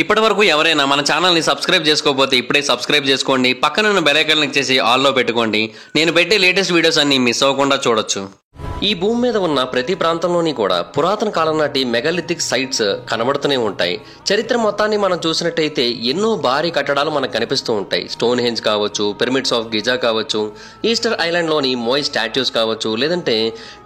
ఇప్పటివరకు ఎవరైనా మన ఛానల్ని సబ్స్క్రైబ్ చేసుకోకపోతే ఇప్పుడే సబ్స్క్రైబ్ చేసుకోండి. పక్కన ఉన్న బెల్ ఐకాన్ క్లిక్ చేసి ఆల్లో పెట్టుకోండి. నేను పెట్టే లేటెస్ట్ వీడియోస్ అన్ని మిస్ అవ్వకుండా చూడొచ్చు. ఈ భూమి మీద ఉన్న ప్రతి ప్రాంతంలోని కూడా పురాతన కాలం నాటి మెగాలిథిక్ సైట్స్ కనబడుతూనే ఉంటాయి. చరిత్ర మొత్తాన్ని మనం చూసినట్టయితే ఎన్నో భారీ కట్టడాలు మనకు కనిపిస్తూ ఉంటాయి. స్టోన్ హెంజ్ కావచ్చు, పిరమిడ్స్ ఆఫ్ గిజా కావచ్చు, ఈస్టర్ ఐలాండ్ లోని మోయ్ స్టాట్యూస్ కావచ్చు, లేదంటే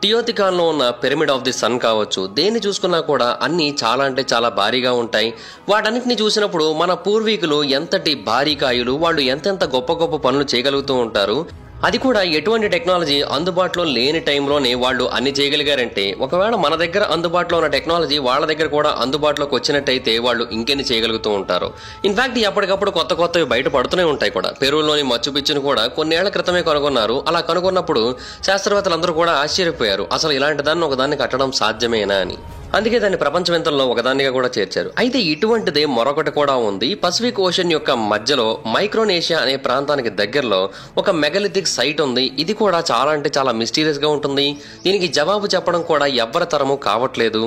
టియోతికాన్ లో ఉన్న పిరమిడ్ ఆఫ్ ది సన్ కావచ్చు. దేన్ని చూసుకున్నా కూడా అన్ని చాలా అంటే చాలా భారీగా ఉంటాయి. వాటన్నిటిని చూసినప్పుడు మన పూర్వీకులు ఎంతటి భారీ కాయులు, వాళ్ళు ఎంతెంత గొప్ప గొప్ప పనులు చేయగలుగుతూ ఉంటారు. అది కూడా ఎటువంటి టెక్నాలజీ అందుబాటులో లేని టైంలోనే వాళ్ళు అన్ని చేయగలిగారంటే, ఒకవేళ మన దగ్గర అందుబాటులో ఉన్న టెక్నాలజీ వాళ్ళ దగ్గర కూడా అందుబాటులోకి వచ్చినట్టయితే వాళ్ళు ఇంకెన్ని చేయగలుగుతూ ఉంటారు. ఇన్ఫాక్ట్ ఎప్పటికప్పుడు కొత్త కొత్తవి బయట పడుతూనే ఉంటాయి కూడా. పెరూలోని మచ్చు పిచ్చును కూడా కొన్నేళ్ల క్రితమే కనుగొన్నారు. అలా కనుగొన్నప్పుడు శాస్త్రవేత్తలందరూ కూడా ఆశ్చర్యపోయారు, అసలు ఇలాంటి దాన్ని ఒకదాన్ని కట్టడం సాధ్యమేనా అని. అందుకే దాన్ని ప్రపంచవింతల్లో ఒకదానిగా కూడా చేర్చారు. అయితే ఇటువంటిదే మరొకటి కూడా ఉంది. పసిఫిక్ ఓషన్ యొక్క మధ్యలో మైక్రోనేషియా అనే ప్రాంతానికి దగ్గరలో ఒక మెగాలిథిక్ సైట్ ఉంది. ఇది కూడా చాలా అంటే చాలా మిస్టీరియస్ గా ఉంటుంది. దీనికి జవాబు చెప్పడం కూడా ఎవ్వరి తరము కావట్లేదు.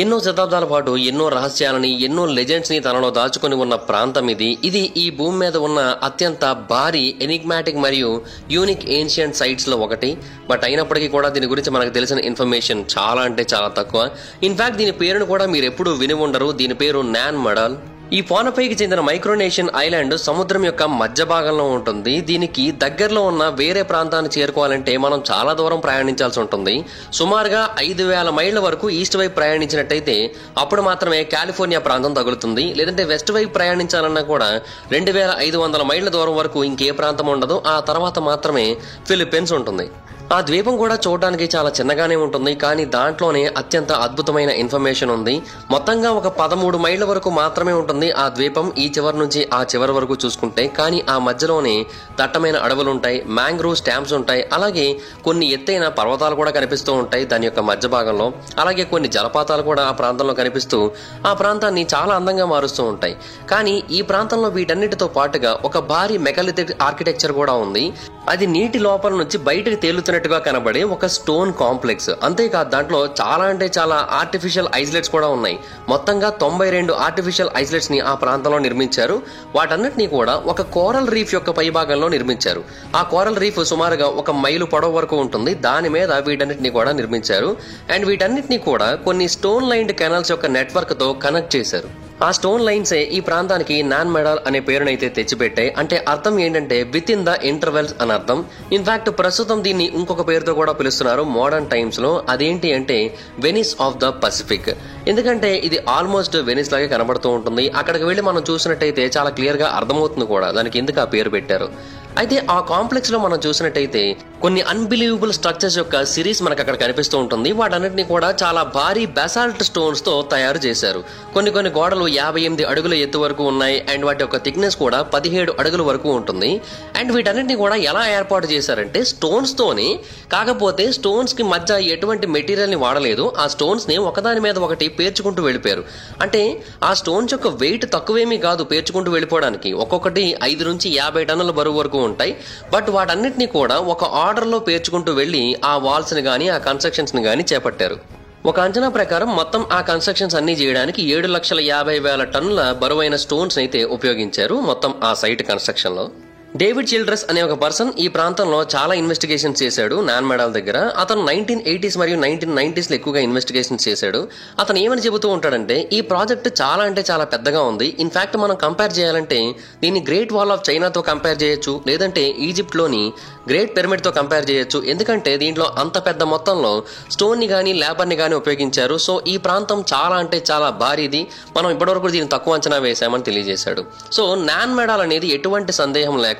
ఎన్నో శతాబ్దాల పాటు ఎన్నో రహస్యాలని, ఎన్నో లెజెండ్స్ ని తనలో దాచుకుని ఉన్న ప్రాంతం ఇది. ఇది ఈ భూమి మీద ఉన్న అత్యంత భారీ ఎనిగ్మాటిక్ మరియు యూనిక్ ఏన్షియంట్ సైట్స్ లో ఒకటి. బట్ అయినప్పటికీ కూడా దీని గురించి మనకు తెలిసిన ఇన్ఫర్మేషన్ చాలా అంటే చాలా తక్కువ. ఇన్ఫాక్ట్ దీని పేరును కూడా మీరు ఎప్పుడూ విని ఉండరు. దీని పేరు నాన్ మెడాల్. ఈ పోనపైకి చెందిన మైక్రోనేషియన్ ఐలాండ్ సముద్రం యొక్క మధ్య భాగంలో ఉంటుంది. దీనికి దగ్గరలో ఉన్న వేరే ప్రాంతాన్ని చేరుకోవాలంటే మనం చాలా దూరం ప్రయాణించాల్సి ఉంటుంది. సుమారుగా 5,000 మైళ్ల వరకు ఈస్ట్ వైపు ప్రయాణించినట్టయితే అప్పుడు మాత్రమే కాలిఫోర్నియా ప్రాంతం తగులుతుంది. లేదంటే వెస్ట్ వైపు ప్రయాణించాలన్నా కూడా 2,500 మైళ్ల దూరం వరకు ఇంకే ప్రాంతం ఉండదు. ఆ తర్వాత మాత్రమే ఫిలిప్పీన్స్ ఉంటుంది. ఆ ద్వీపం కూడా చూడడానికి చాలా చిన్నగానే ఉంటుంది, కానీ దాంట్లోనే అత్యంత అద్భుతమైన ఇన్ఫర్మేషన్ ఉంది. మొత్తంగా ఒక 13 మైళ్ల వరకు మాత్రమే ఉంటుంది ఆ ద్వీపం, ఈ చివరి నుంచి ఆ చివరి వరకు చూసుకుంటే. కానీ ఆ మధ్యలోనే దట్టమైన అడవులు ఉంటాయి, మ్యాంగ్రోవ్ స్టాంప్స్ ఉంటాయి, అలాగే కొన్ని ఎత్తైన పర్వతాలు కూడా కనిపిస్తూ ఉంటాయి దాని యొక్క మధ్య భాగంలో. అలాగే కొన్ని జలపాతాలు కూడా ఆ ప్రాంతంలో కనిపిస్తూ ఆ ప్రాంతాన్ని చాలా అందంగా మారుస్తూ ఉంటాయి. కానీ ఈ ప్రాంతంలో వీటన్నిటితో పాటుగా ఒక భారీ మెగాలిథిక్ ఆర్కిటెక్చర్ కూడా ఉంది. అది నీటి లోపల నుంచి బయటకు తేలుతున్నట్టుగా కనబడే ఒక స్టోన్ కాంప్లెక్స్. అంతేకాదు దాంట్లో చాలా అంటే చాలా ఆర్టిఫిషియల్ ఐస్లెట్స్ కూడా ఉన్నాయి. మొత్తంగా 92 ఆర్టిఫిషియల్ ఐస్లెట్స్ ని ఆ ప్రాంతంలో నిర్మించారు. వాటన్నిటినీ కూడా ఒక కోరల్ రీఫ్ యొక్క పై భాగంలో నిర్మించారు. ఆ కోరల్ రీఫ్ సుమారుగా 1 మైలు పొడవు వరకు ఉంటుంది. దాని మీద వీటన్నిటిని కూడా నిర్మించారు. అండ్ వీటన్నిటిని కూడా కొన్ని స్టోన్ లైన్డ్ కెనాల్స్ యొక్క నెట్వర్క్ తో కనెక్ట్ చేశారు. ఆ స్టోన్ లైన్సే ఈ ప్రాంతానికి నాన్ మెడాల్ అనే పేరునైతే తెచ్చిపెట్టాయి. అంటే అర్థం ఏంటంటే విత్ ఇన్ ద ఇంటర్వెల్స్ అని అర్థం. ఇన్ఫాక్ట్ ప్రస్తుతం దీన్ని ఇంకొక పేరుతో కూడా పిలుస్తున్నారు మోడర్న్ టైమ్స్ లో. అదేంటి అంటే వెనిస్ ఆఫ్ ద పసిఫిక్. ఎందుకంటే ఇది ఆల్మోస్ట్ వెనిస్ లాగే కనబడుతూ ఉంటుంది. అక్కడికి వెళ్లి మనం చూసినట్టయితే చాలా క్లియర్ గా అర్థమవుతుంది కూడా దానికి ఎందుకు ఆ పేరు పెట్టారు. అయితే ఆ కాంప్లెక్స్ లో మనం చూసినట్టయితే కొన్ని అన్బిలీవబుల్ స్ట్రక్చర్స్ యొక్క సిరీస్ మనకు అక్కడ కనిపిస్తూ ఉంటుంది. వాటన్నిటిని కూడా చాలా భారీ బసాల్ట్ స్టోన్స్ తో తయారు చేశారు. కొన్ని గోడలు 58 అడుగుల ఎత్తు వరకు ఉన్నాయి. అండ్ వాటి యొక్క థిక్నెస్ కూడా 17 అడుగుల వరకు ఉంటుంది. అండ్ వీటన్నిటిని కూడా ఎలా ఏర్పాటు చేశారంటే స్టోన్స్ తోనే, కాకపోతే స్టోన్స్ కి మధ్య ఎటువంటి మెటీరియల్ ని వాడలేదు. ఆ స్టోన్స్ ని ఒకదాని మీద ఒకటి పేర్చుకుంటూ వెళ్ళిపోయారు. అంటే ఆ స్టోన్స్ యొక్క వెయిట్ తక్కువేమీ కాదు పేర్చుకుంటూ వెళ్ళిపోవడానికి. ఒక్కొక్కటి 5 నుంచి 50 టన్నుల బరువు వరకు ఉంటాయి. బట్ వాటన్నిటిని కూడా ఒక ఆర్డర్ లో పేర్చుకుంటూ వెళ్లి ఆ వాల్స్ ని గానీ ఆ కన్స్ట్రక్షన్స్ ని గానీ చేపట్టారు. ఒక అంచనా ప్రకారం మొత్తం ఆ కన్స్ట్రక్షన్స్ అన్ని చేయడానికి 7,50,000 టన్నుల బరువైన స్టోన్స్ అయితే ఉపయోగించారు మొత్తం ఆ సైట్ కన్స్ట్రక్షన్ లో. డేవిడ్ చిల్డ్రస్ అనే ఒక పర్సన్ ఈ ప్రాంతంలో చాలా ఇన్వెస్టిగేషన్స్ చేశాడు నాన్ మెడాల్ దగ్గర. అతను 1980s మరియు 1990s లో ఎక్కువగా ఇన్వెస్టిగేషన్స్ చేశాడు. అతను ఏమని చెబుతూ ఉంటాడంటే ఈ ప్రాజెక్ట్ చాలా అంటే చాలా పెద్దగా ఉంది. ఇన్ఫాక్ట్ మనం కంపేర్ చేయాలంటే దీన్ని గ్రేట్ వాల్ ఆఫ్ చైనాతో కంపేర్ చేయొచ్చు, లేదంటే ఈజిప్ట్ లోని గ్రేట్ పిరమిడ్ తో కంపేర్ చేయొచ్చు. ఎందుకంటే దీంట్లో అంత పెద్ద మొత్తంలో స్టోన్ ని గానీ లేబర్ ని గానీ ఉపయోగించారు. సో ఈ ప్రాంతం చాలా అంటే చాలా భారీది. మనం ఇప్పటివరకు దీన్ని తక్కువ అంచనా వేశామని తెలియజేశాడు. సో నాన్ మెడాల్ అనేది ఎటువంటి సందేహం లేకుండా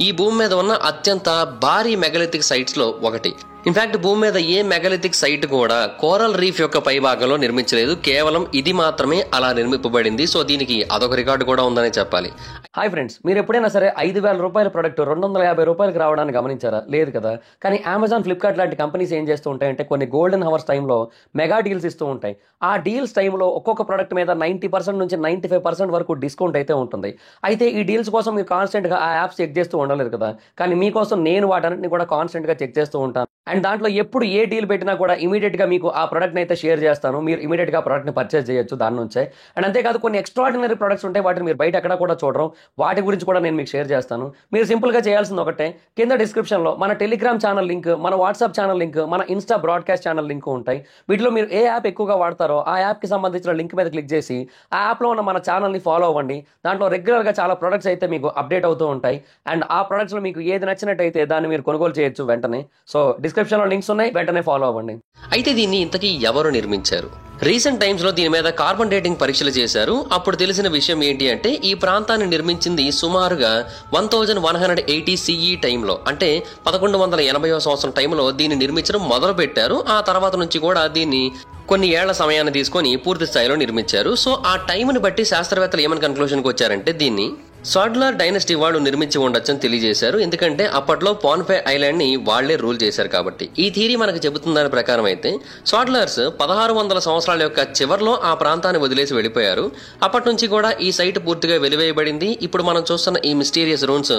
ఈ భూమి మీద ఉన్న అత్యంత భారీ మెగాలిథిక్ సైట్స్ లో ఒకటి. ఇన్ఫాక్ట్ భూమి మీద ఏ మెగాలిథిక్ సైట్ కూడా కోరల్ రీఫ్ యొక్క పై భాగంలో నిర్మించలేదు. కేవలం ఇది మాత్రమే అలా నిర్మింపబడింది. సో దీనికి అదొక రికార్డు కూడా ఉందని చెప్పాలి. హాయ్ ఫ్రెండ్స్, మీరు ఎప్పుడైనా సరే 5,000 రూపాయల ప్రొడక్ట్ 250 రూపాయలకు రావడానికి గమనించారా? లేదు కదా. కానీ అమెజాన్, ఫ్లిప్కార్ట్ లాంటి కంపెనీస్ ఏం చేస్తూ ఉంటాయంటే కొన్ని గోల్డెన్ హవర్స్ టైంలో మెగా డీల్స్ ఇస్తూ ఉంటాయి. ఆ డీల్స్ టైంలో ఒక్కొక్క ప్రొడక్ట్ మీద 90% నుంచి 95% వరకు డిస్కౌంట్ అయితే ఉంటుంది. అయితే ఈ డీల్స్ కోసం మీరు కాన్స్టెంట్ గా ఆ యాప్స్ చెక్ చేస్తూ ఉండలేదు కదా. కానీ మీకోసం నేను వాటన్నిటిని కూడా కాన్స్టెంట్ గా చెక్ చేస్తూ ఉంటాను. అండ్ దాంట్లో ఎప్పుడు ఏ డీల్ పెట్టినా కూడా ఇమీడియట్గా మీకు ఆ ప్రోడక్ట్ని అయితే షేర్ చేస్తాను. మీరు ఇమీడియట్గా ఆ ప్రోడక్ట్ని పర్చేస్ చేయొచ్చు దాని నుంచే. అండ్ అంతేకాదు కొన్ని ఎక్స్ట్రాడినరీ ప్రొడక్ట్స్ ఉంటాయి, వాటిని మీరు బయట ఎక్కడ కూడా చూడరు. వాటి గురించి కూడా నేను మీకు షేర్ చేస్తాను. మీరు సింపుల్గా చేయాల్సింది ఒకటే, కింద డిస్క్రిప్షన్లో మన టెలిగ్రామ్ ఛానల్ లింక్, మన వాట్సాప్ ఛానల్ లింక్, మన ఇన్స్టా బ్రాడ్కాస్ట్ ఛానల్ లింక్ ఉంటాయి. వీటిలో మీరు ఏ యాప్ ఎక్కువగా వాడతారో ఆ యాప్కి సంబంధించిన లింక్ మీద క్లిక్ చేసి ఆ యాప్లో ఉన్న మన ఛానల్ని ఫాలో అవ్వండి. దాంట్లో రెగ్యులర్గా చాలా ప్రొడక్ట్స్ అయితే మీకు అప్డేట్ అవుతూ ఉంటాయి. అండ్ ఆ ప్రొడక్ట్స్లో మీకు ఏది నచ్చినట్టయితే దాన్ని మీరు కొనుగోలు చేయొచ్చు వెంటనే. సో డిస్క్రిప్షన్లో లింక్స్ ఉన్నాయి, వెంటనే ఫాలో అవ్వండి. అయితే దీన్ని ఇంతకీ ఎవరు నిర్మించారు? రీసెంట్ టైమ్స్ లో దీని మీద కార్బన్ డేటింగ్ పరీక్షలు చేశారు. అప్పుడు తెలిసిన విషయం ఏంటి అంటే ఈ ప్రాంతాన్ని నిర్మించింది సుమారుగా 1180 CE టైంలో, అంటే 1180వ సంవత్సరం టైంలో దీన్ని నిర్మించడం మొదలు పెట్టారు. ఆ తర్వాత నుంచి కూడా దీన్ని కొన్ని ఏళ్ల సమయాన్ని తీసుకొని పూర్తి స్థాయిలో నిర్మించారు. సో ఆ టైంని బట్టి శాస్త్రవేత్తలు ఏమని కన్క్లూషన్కి వచ్చారంటే దీన్ని సాడ్లర్ డైనస్టీ వాళ్ళు నిర్మించి ఉండొచ్చని తెలియజేశారు. ఎందుకంటే అప్పట్లో పాన్పే ఐలాండ్ ని వాళ్లే రూల్ చేశారు కాబట్టి. ఈ థియరీ మనకు చెబుతున్న దాని ప్రకారం అయితే సాడ్లర్స్ 1600 సంవత్సరాల యొక్క చివర్లో ఆ ప్రాంతాన్ని వదిలేసి వెళ్ళిపోయారు. అప్పటి నుంచి కూడా ఈ సైట్ పూర్తిగా వెలివేయబడింది. ఇప్పుడు మనం చూస్తున్న ఈ మిస్టీరియస్ రూన్స్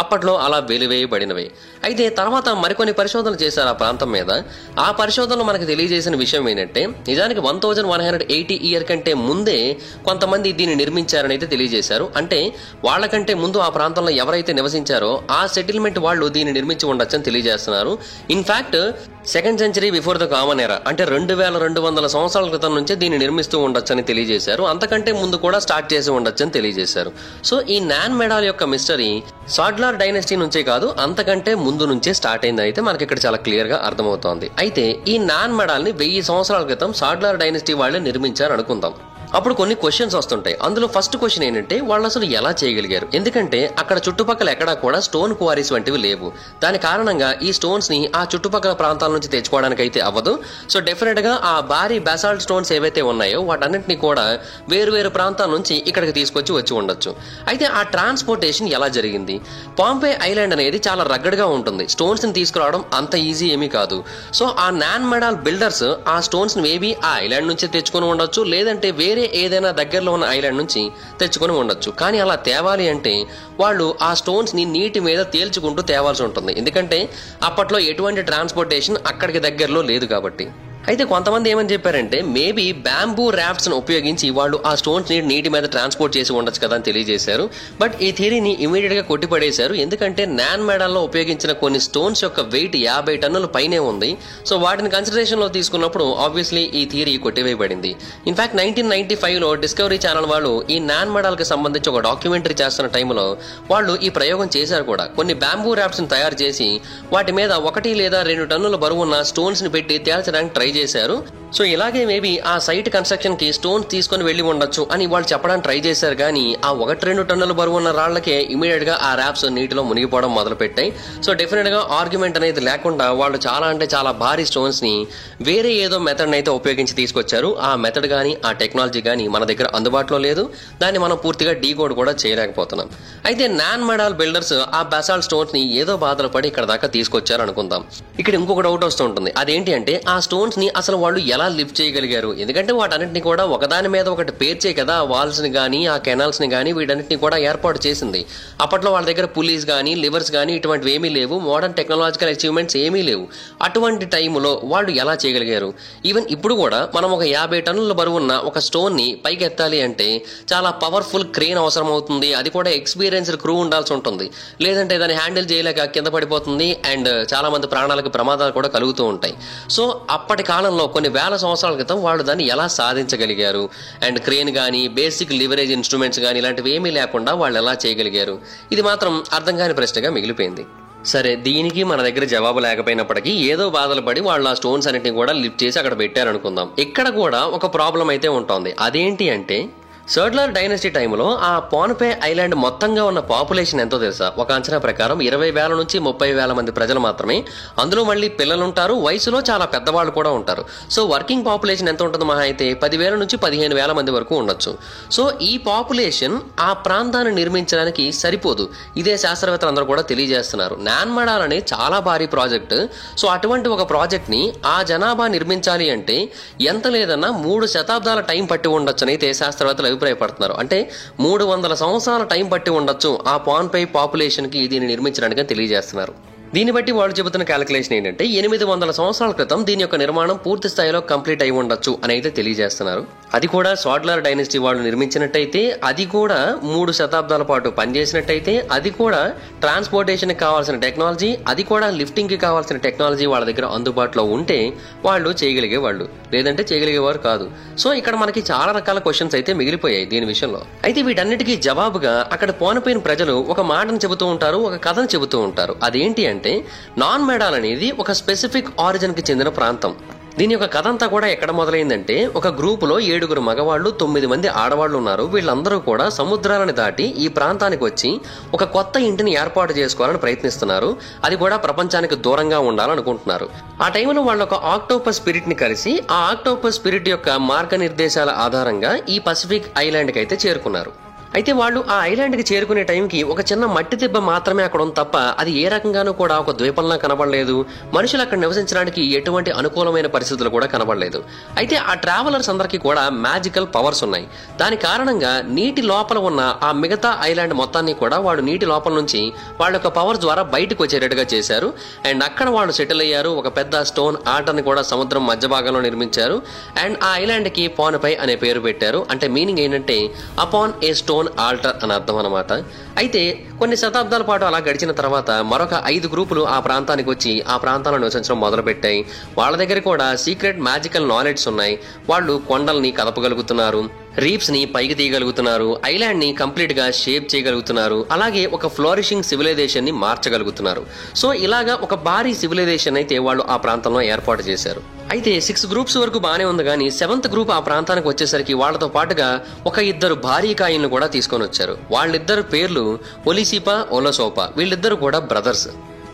అప్పట్లో అలా వెలివేయబడినవి. అయితే తర్వాత మరికొన్ని పరిశోధనలు చేశారు ఆ ప్రాంతం మీద. ఆ పరిశోధనలో మనకు తెలియజేసిన విషయం ఏంటంటే నిజానికి 1180 ఇయర్ కంటే ముందే కొంతమంది దీన్ని నిర్మించారని అయితే తెలియజేశారు. అంటే వాళ్ళకంటే ముందు ఆ ప్రాంతంలో ఎవరైతే నివసించారో ఆ సెటిల్మెంట్ వాళ్ళు దీన్ని నిర్మించి ఉండొచ్చని తెలియజేస్తున్నారు. In fact 2nd century before the common ఎరా, అంటే 2200 సంవత్సరాల క్రితం నుంచే దీన్ని నిర్మిస్తూ ఉండొచ్చని తెలియజేశారు. అంతకంటే ముందు కూడా స్టార్ట్ చేసి ఉండొచ్చని తెలియజేశారు. సో ఈ నాన్ మెడాల్ యొక్క మిస్టరీ సాడ్లర్ డైనస్టీ నుంచే కాదు, అంతకంటే ముందు నుంచే స్టార్ట్ అయింది అయితే మనకి ఇక్కడ చాలా క్లియర్ గా అర్థమవుతోంది. అయితే ఈ నాన్ మెడాల్ ని 1000 సంవత్సరాల క్రితం సాడ్లర్ డైనస్టీ వాళ్ళే నిర్మించారు అనుకుందాం. అప్పుడు కొన్ని క్వశ్చన్స్ వస్తుంటాయి. అందులో ఫస్ట్ క్వశ్చన్ ఏంటంటే వాళ్ళు అసలు ఎలా చేయగలిగారు? ఎందుకంటే అక్కడ చుట్టుపక్కల ఎక్కడా కూడా స్టోన్ క్వారీస్ వంటివి లేవు. దాని కారణంగా ఈ స్టోన్స్ ని ఆ చుట్టుపక్కల ప్రాంతాల నుంచి తెచ్చుకోవడానికి అయితే అవ్వదు. సో డెఫినెట్ గా ఆ భారీ బసాల్ట్ స్టోన్స్ ఏవైతే ఉన్నాయో వాటన్నింటినీ కూడా వేరు ప్రాంతాల నుంచి ఇక్కడికి తీసుకొచ్చి వచ్చి ఉండొచ్చు. అయితే ఆ ట్రాన్స్పోర్టేషన్ ఎలా జరిగింది? పాంపే ఐలాండ్ అనేది చాలా రగ్గడ్ గా ఉంటుంది. స్టోన్స్ ని తీసుకురావడం అంత ఈజీ ఏమీ కాదు. సో ఆ నాన్ మెడాల్ బిల్డర్స్ ఆ స్టోన్స్ ని మేబీ ఆ ఐలాండ్ నుంచి తెచ్చుకొని ఉండొచ్చు, లేదంటే వేరే ఏదైనా దగ్గరలో ఉన్న ఐలాండ్ నుంచి తెచ్చుకొని ఉండొచ్చు. కానీ అలా తేవాలి అంటే వాళ్ళు ఆ స్టోన్స్ ని నీటి మీద తేల్చుకుంటూ తేవాల్సి ఉంటుంది. ఎందుకంటే అప్పట్లో ఎటువంటి ట్రాన్స్పోర్టేషన్ అక్కడికి దగ్గరలో లేదు కాబట్టి. అయితే కొంతమంది ఏమని చెప్పారంటే మేబీ బ్యాంబూ రాఫ్ట్స్ ను ఉపయోగించి వాళ్ళు ఆ స్టోన్స్ ని నీటి మీద ట్రాన్స్పోర్ట్ చేసి ఉండొచ్చు కదా అని తెలియజేశారు. బట్ ఈ థియరీని ఇమీడియట్ గా కొట్టిపడేశారు. ఎందుకంటే నాన్ మెడాల్లో ఉపయోగించిన కొన్ని స్టోన్స్ యొక్క వెయిట్ 50 టన్నుల పైనే ఉంది. సో వాటిని కన్సిడరేషన్ లో తీసుకున్నప్పుడు ఆబ్వియస్లీ ఈ థియరీ కొట్టివేయబడింది. ఇన్ఫాక్ట్ 1995లో డిస్కవరీ ఛానల్ వాళ్ళు ఈ నాన్ మెడాల్ కి సంబంధించి ఒక డాక్యుమెంటరీ చేస్తున్న టైంలో వాళ్ళు ఈ ప్రయోగం చేశారు కూడా. కొన్ని బ్యాంబూ రాఫ్ట్స్ ని తయారు చేసి వాటి మీద 1 లేదా 2 టన్నుల బరువున్న స్టోన్స్ ని పెట్టి తేల్చడానికి ట్రై చేశారు. సో ఇలాగే మేబీ ఆ సైట్ కన్స్ట్రక్షన్ కి స్టోన్స్ తీసుకొని వెళ్లి ఉండొచ్చు అని వాళ్ళు చెప్పడానికి ట్రై చేశారు. కానీ ఆ 1-2 టన్నుల బరువు ఉన్న రాళ్లకే ఇమీడియట్ గా ఆ రాప్స్ నీటిలో మునిగిపోవడం మొదలు పెట్టాయి. సో డెఫినెట్ గా ఆర్గ్యుమెంట్ అనేది లేకుండా వాళ్ళు చాలా అంటే చాలా భారీ స్టోన్స్ ని వేరే ఏదో మెథడ్ అయితే ఉపయోగించి తీసుకొచ్చారు. ఆ మెథడ్ గానీ ఆ టెక్నాలజీ గానీ మన దగ్గర అందుబాటులో లేదు. దాన్ని మనం పూర్తిగా డీకోడ్ కూడా చేయలేకపోతున్నాం. అయితే నాన్ మెడాల్ బిల్డర్స్ ఆ బసాల్ట్ స్టోన్స్ ని ఏదో బాధలు పడి ఇక్కడ దాకా తీసుకొచ్చారు అనుకుందాం. ఇక్కడ ఇంకొక డౌట్ వస్తూ ఉంటుంది. అదేంటి అంటే ఆ స్టోన్స్ ని అసలు వాళ్ళు ఎలా లిఫ్ట్ చేయగలిగారు? ఎందుకంటే వాటన్నింటినీ కూడా ఒకదాని మీద ఒకటి పేర్చే కదా వాల్స్ ని గానీ ఆ కెనాల్స్ ని గానీ వీటన్నిటిని కూడా ఏర్పాటు చేసింది. అప్పట్లో వాళ్ళ దగ్గర పులీస్ గానీ లివర్స్ గానీ ఇటువంటివి ఏమీ లేవు. మోడర్న్ టెక్నాలజికల్ అచీవ్మెంట్స్ ఏమీ లేవు. అటువంటి టైంలో వాళ్ళు ఎలా చేయగలిగారు? ఈవెన్ ఇప్పుడు కూడా మనం ఒక 50 టన్నుల బరువున్న ఒక స్టోన్ ని పైకి ఎత్తాలి అంటే చాలా పవర్ఫుల్ క్రేన్ అవసరం అవుతుంది. అది కూడా ఎక్స్పీరియన్స్డ్ క్రూ ఉండాల్సి ఉంటుంది. లేదంటే దాన్ని హ్యాండిల్ చేయలేక కింద పడిపోతుంది. అండ్ చాలా మంది ప్రాణాలకు ప్రమాదాలు కూడా కలుగుతూ ఉంటాయి. సో అప్పటి కాలంలో కొన్ని వేల సంవత్సరాల క్రితం వాళ్ళు దాన్ని ఎలా సాధించగలిగారు? అండ్ క్రేన్ గానీ బేసిక్ లివరేజ్ ఇన్స్ట్రుమెంట్స్ గానీ ఇలాంటివి ఏమీ లేకుండా వాళ్ళు ఎలా చేయగలిగారు? ఇది మాత్రం అర్థం కాని ప్రశ్నగా మిగిలిపోయింది. సరే, దీనికి మన దగ్గర జవాబు లేకపోయినప్పటికీ ఏదో బాధలు పడి వాళ్ళు ఆ స్టోన్స్ అన్నింటినీ కూడా లిఫ్ట్ చేసి అక్కడ పెట్టారనుకుందాం. ఇక్కడ కూడా ఒక ప్రాబ్లం అయితే ఉంటుంది. అదేంటి అంటే సాడ్లర్ డైనస్టీ టైంలో ఆ పాన్పే ఐలాండ్ మొత్తంగా ఉన్న పాపులేషన్ ఎంతో తెలుసా? ఒక అంచనా ప్రకారం 20,000 నుంచి 30,000 మంది ప్రజలు మాత్రమే. అందులో మళ్ళీ పిల్లలు ఉంటారు, వయసులో చాలా పెద్దవాళ్ళు కూడా ఉంటారు. సో వర్కింగ్ పాపులేషన్ ఎంత ఉంటుంది? మహా అయితే 10,000 నుంచి 15,000 మంది వరకు ఉండొచ్చు. సో ఈ పాపులేషన్ ఆ ప్రాంతాన్ని నిర్మించడానికి సరిపోదు. ఇదే శాస్త్రవేత్తలు అందరూ కూడా తెలియజేస్తున్నారు. నాన్ మెడాల్ అనేది చాలా భారీ ప్రాజెక్ట్. సో అటువంటి ఒక ప్రాజెక్ట్ ని ఆ జనాభా నిర్మించాలి అంటే ఎంత లేదన్నా 3 శతాబ్దాల టైం పట్టి ఉండొచ్చు అని అయితే శాస్త్రవేత్తలు అభిప్రాయపడుతున్నారు. అంటే 300 సంవత్సరాల టైం పట్టి ఉండొచ్చు ఆ పాన్పే పాపులేషన్ కి దీన్ని నిర్మించడానికి తెలియజేస్తున్నారు. దీన్ని బట్టి వాళ్ళు చెబుతున్న క్యాలిక్యులేషన్ ఏంటంటే 800 సంవత్సరాల క్రితం దీని యొక్క నిర్మాణం పూర్తి స్థాయిలో కంప్లీట్ అయి ఉండొచ్చు అని అయితే తెలియజేస్తున్నారు. అది కూడా స్వాడ్లర్ డైనస్టీ వాళ్ళు నిర్మించినట్టయితే, అది కూడా 3 శతాబ్దాల పాటు పనిచేసినట్టయితే, అది కూడా ట్రాన్స్పోర్టేషన్ కి కావాల్సిన టెక్నాలజీ, అది కూడా లిఫ్టింగ్ కి కావాల్సిన టెక్నాలజీ వాళ్ళ దగ్గర అందుబాటులో ఉంటే వాళ్ళు చేయగలిగేవాళ్ళు, లేదంటే చేయగలిగేవారు కాదు. సో ఇక్కడ మనకి చాలా రకాల క్వశ్చన్స్ అయితే మిగిలిపోయాయి దీని విషయంలో. అయితే వీటన్నిటికీ జవాబుగా అక్కడ పోనపోయిన ప్రజలు ఒక మాటను చెబుతూ ఉంటారు, ఒక కథను చెబుతూ ఉంటారు. అదేంటి అంటే నాన్ మెడాల్ అనేది ఒక స్పెసిఫిక్ ఆరిజిన్ కి చెందిన ప్రాంతం. దీని యొక్క కథ అంతా కూడా ఎక్కడ మొదలైందంటే, ఒక గ్రూపులో 7 మగవాళ్ళు 9 మంది ఆడవాళ్లు ఉన్నారు. వీళ్ళందరూ కూడా సముద్రాలను దాటి ఈ ప్రాంతానికి వచ్చి ఒక కొత్త ఇంటిని ఏర్పాటు చేసుకోవాలని ప్రయత్నిస్తున్నారు. అది కూడా ప్రపంచానికి దూరంగా ఉండాలనుకుంటున్నారు. ఆ టైంలో వాళ్ళు ఒక ఆక్టోపస్ స్పిరిట్ ని కలిసి, ఆ ఆక్టోపస్ స్పిరిట్ యొక్క మార్గనిర్దేశాల ఆధారంగా ఈ పసిఫిక్ ఐలాండ్ కి అయితే చేరుకున్నారు. అయితే వాళ్ళు ఆ ఐలాండ్ కి చేరుకునే టైంకి ఒక చిన్న మట్టి దిబ్బ మాత్రమే అక్కడ ఉంది తప్ప అది ఏ రకంగానూ కూడా ఒక ద్వీపంలా కనబడలేదు. మనుషులు అక్కడ నివసించడానికి ఎటువంటి అనుకూలమైన పరిస్థితులు కూడా కనబడలేదు. అయితే ఆ ట్రావెలర్స్ అందరికీ కూడా మ్యాజికల్ పవర్స్ ఉన్నాయి. దాని కారణంగా నీటి లోపల ఉన్న ఆ మిగతా ఐలాండ్ మొత్తాన్ని కూడా వాళ్ళు నీటి లోపల నుంచి వాళ్ళ యొక్క పవర్ ద్వారా బయటకు వచ్చేటట్టుగా చేశారు. అండ్ అక్కడ వాళ్ళు సెటిల్ అయ్యారు. ఒక పెద్ద స్టోన్ ఆర్టర్ ని కూడా సముద్రం మధ్య భాగంలో నిర్మించారు. అండ్ ఆ ఐలాండ్ కి పాన్పై అనే పేరు పెట్టారు. అంటే మీనింగ్ ఏంటంటే అపాన్ ఏ స్టోన్ ఆల్టర్ అని అర్థం అన్నమాట. అయితే కొన్ని శతాబ్దాల పాటు అలా గడిచిన తర్వాత మరొక 5 గ్రూపులు ఆ ప్రాంతానికి వచ్చి ఆ ప్రాంతాలను నివసించడం మొదలుపెట్టాయి. వాళ్ళ దగ్గర కూడా సీక్రెట్ మ్యాజికల్ నాలెడ్జ్ ఉన్నాయి. వాళ్ళు కొండల్ని కదపగలుగుతున్నారు, రీప్స్ ని పైకి తీయగలుగుతున్నారు, ఐలాండ్ ని కంప్లీట్ గా షేప్ చేయగలుగుతున్నారు, అలాగే ఒక ఫ్లోరిషింగ్ సివిలైజేషన్ ని మార్చగలుగుతున్నారు. సో ఇలాగా ఒక భారీ సివిలైజేషన్ అయితే వాళ్ళు ఆ ప్రాంతంలో ఏర్పాటు చేశారు. అయితే 6 గ్రూప్స్ వరకు బానే ఉంది కానీ 7th గ్రూప్ ఆ ప్రాంతానికి వచ్చేసరికి వాళ్ళతో పాటుగా ఒక 2 భారీ కాయిన్లు కూడా తీసుకొని వచ్చారు. వాళ్ళిద్దరు పేర్లు ఒలిసిపా, ఒలోసోపా. వీళ్ళిద్దరు కూడా బ్రదర్స్.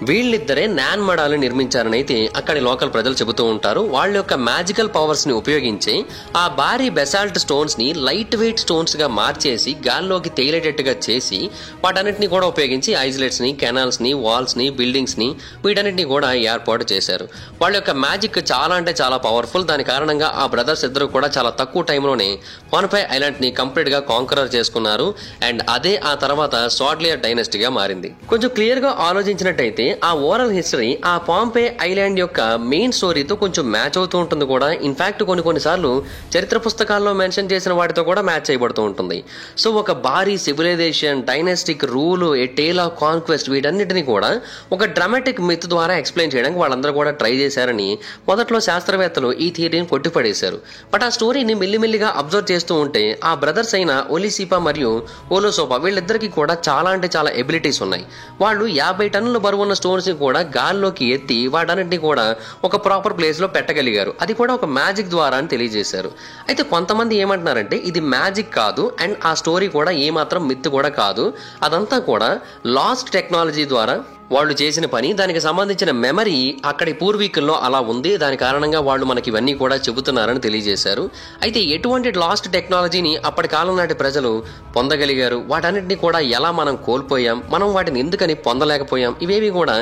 వీళ్ళిద్దరే నాన్ మెడాలు నిర్మించారని అయితే అక్కడి లోకల్ ప్రజలు చెబుతూ ఉంటారు. వాళ్ళ యొక్క మ్యాజికల్ పవర్స్ ని ఉపయోగించి ఆ భారీ బెసాల్ట్ స్టోన్స్ ని లైట్ వెయిట్ స్టోన్స్ గా మార్చేసి గాల్లోకి తేలేటట్టుగా చేసి వాటన్నిటిని కూడా ఉపయోగించి ఐసోలేట్స్ ని, కెనాల్స్ ని, వాల్స్ ని, బిల్డింగ్స్ ని వీటన్నిటిని కూడా ఏర్పాటు చేశారు. వాళ్ళ యొక్క మ్యాజిక్ చాలా అంటే చాలా పవర్ఫుల్. దాని కారణంగా ఆ బ్రదర్స్ ఇద్దరు కూడా చాలా తక్కువ టైంలోనే పాన్పై ఐలాండ్ ని కంప్లీట్ గా కాంకరర్ చేసుకున్నారు. అండ్ అదే ఆ తర్వాత స్వాడ్లియర్ డైనస్టీగా మారింది. కొంచెం క్లియర్ గా ఆలోచించినట్టయితే ఆ ఓరల్ హిస్టరీ ఆ పాంపే ఐలాండ్ యొక్క మెయిన్ స్టోరీతో కొంచెం మ్యాచ్ అవుతూ ఉంటుంది కూడా. ఇన్ఫాక్ట్ కొన్నిసార్లు చరిత్ర పుస్తకాల్లో మెన్షన్ చేసిన వాటితో కూడా మ్యాచ్ చేయబడుతూ ఉంటుంది. సో ఒక భారీ civilization, dynastic rule, a tale of conquest వీటన్నిటిని కూడా ఒక డ్రామాటిక్ మిత్ ద్వారా ఎక్స్ప్లెయిన్ చేయడానికి వాళ్ళందరూ కూడా ట్రై చేశారని మొదట్లో శాస్త్రవేత్తలు ఈ థియరీని కొట్టిపడేశారు. బట్ ఆ స్టోరీని మెల్లిమెల్లిగా అబ్జర్వ్ చేస్తూ ఉంటే ఆ బ్రదర్స్ అయిన ఒలిసిపా మరియు ఓలోసోపా వీళ్ళిద్దరికీ కూడా చాలా అంటే చాలా ఎబిలిటీస్ ఉన్నాయి. వాళ్ళు 50 టన్నుల బరువున్న స్టోన్స్ ని కూడా గాల్లోకి ఎత్తి వాటన్నిటిని కూడా ఒక ప్రాపర్ ప్లేస్ లో పెట్టగలిగారు. అది కూడా ఒక మ్యాజిక్ ద్వారా అని తెలియజేశారు. అయితే కొంతమంది ఏమంటున్నారంటే ఇది మ్యాజిక్ కాదు అండ్ ఆ స్టోరీ కూడా ఏమాత్రం మిత్ కూడా కాదు, అదంతా కూడా లాస్ట్ టెక్నాలజీ ద్వారా వాళ్ళు చేసిన పని, దానికి సంబంధించిన మెమరీ అక్కడి పూర్వీకుల్లో అలా ఉంది, దాని కారణంగా వాళ్ళు మనకి ఇవన్నీ కూడా చెబుతున్నారని తెలియజేశారు. అయితే ఎటువంటి లాస్ట్ టెక్నాలజీని అప్పటి కాలం నాటి ప్రజలు పొందగలిగారు, వాటన్నిటిని కూడా ఎలా మనం కోల్పోయాం, మనం వాటిని ఎందుకని పొందలేకపోయాం, ఇవేవి కూడా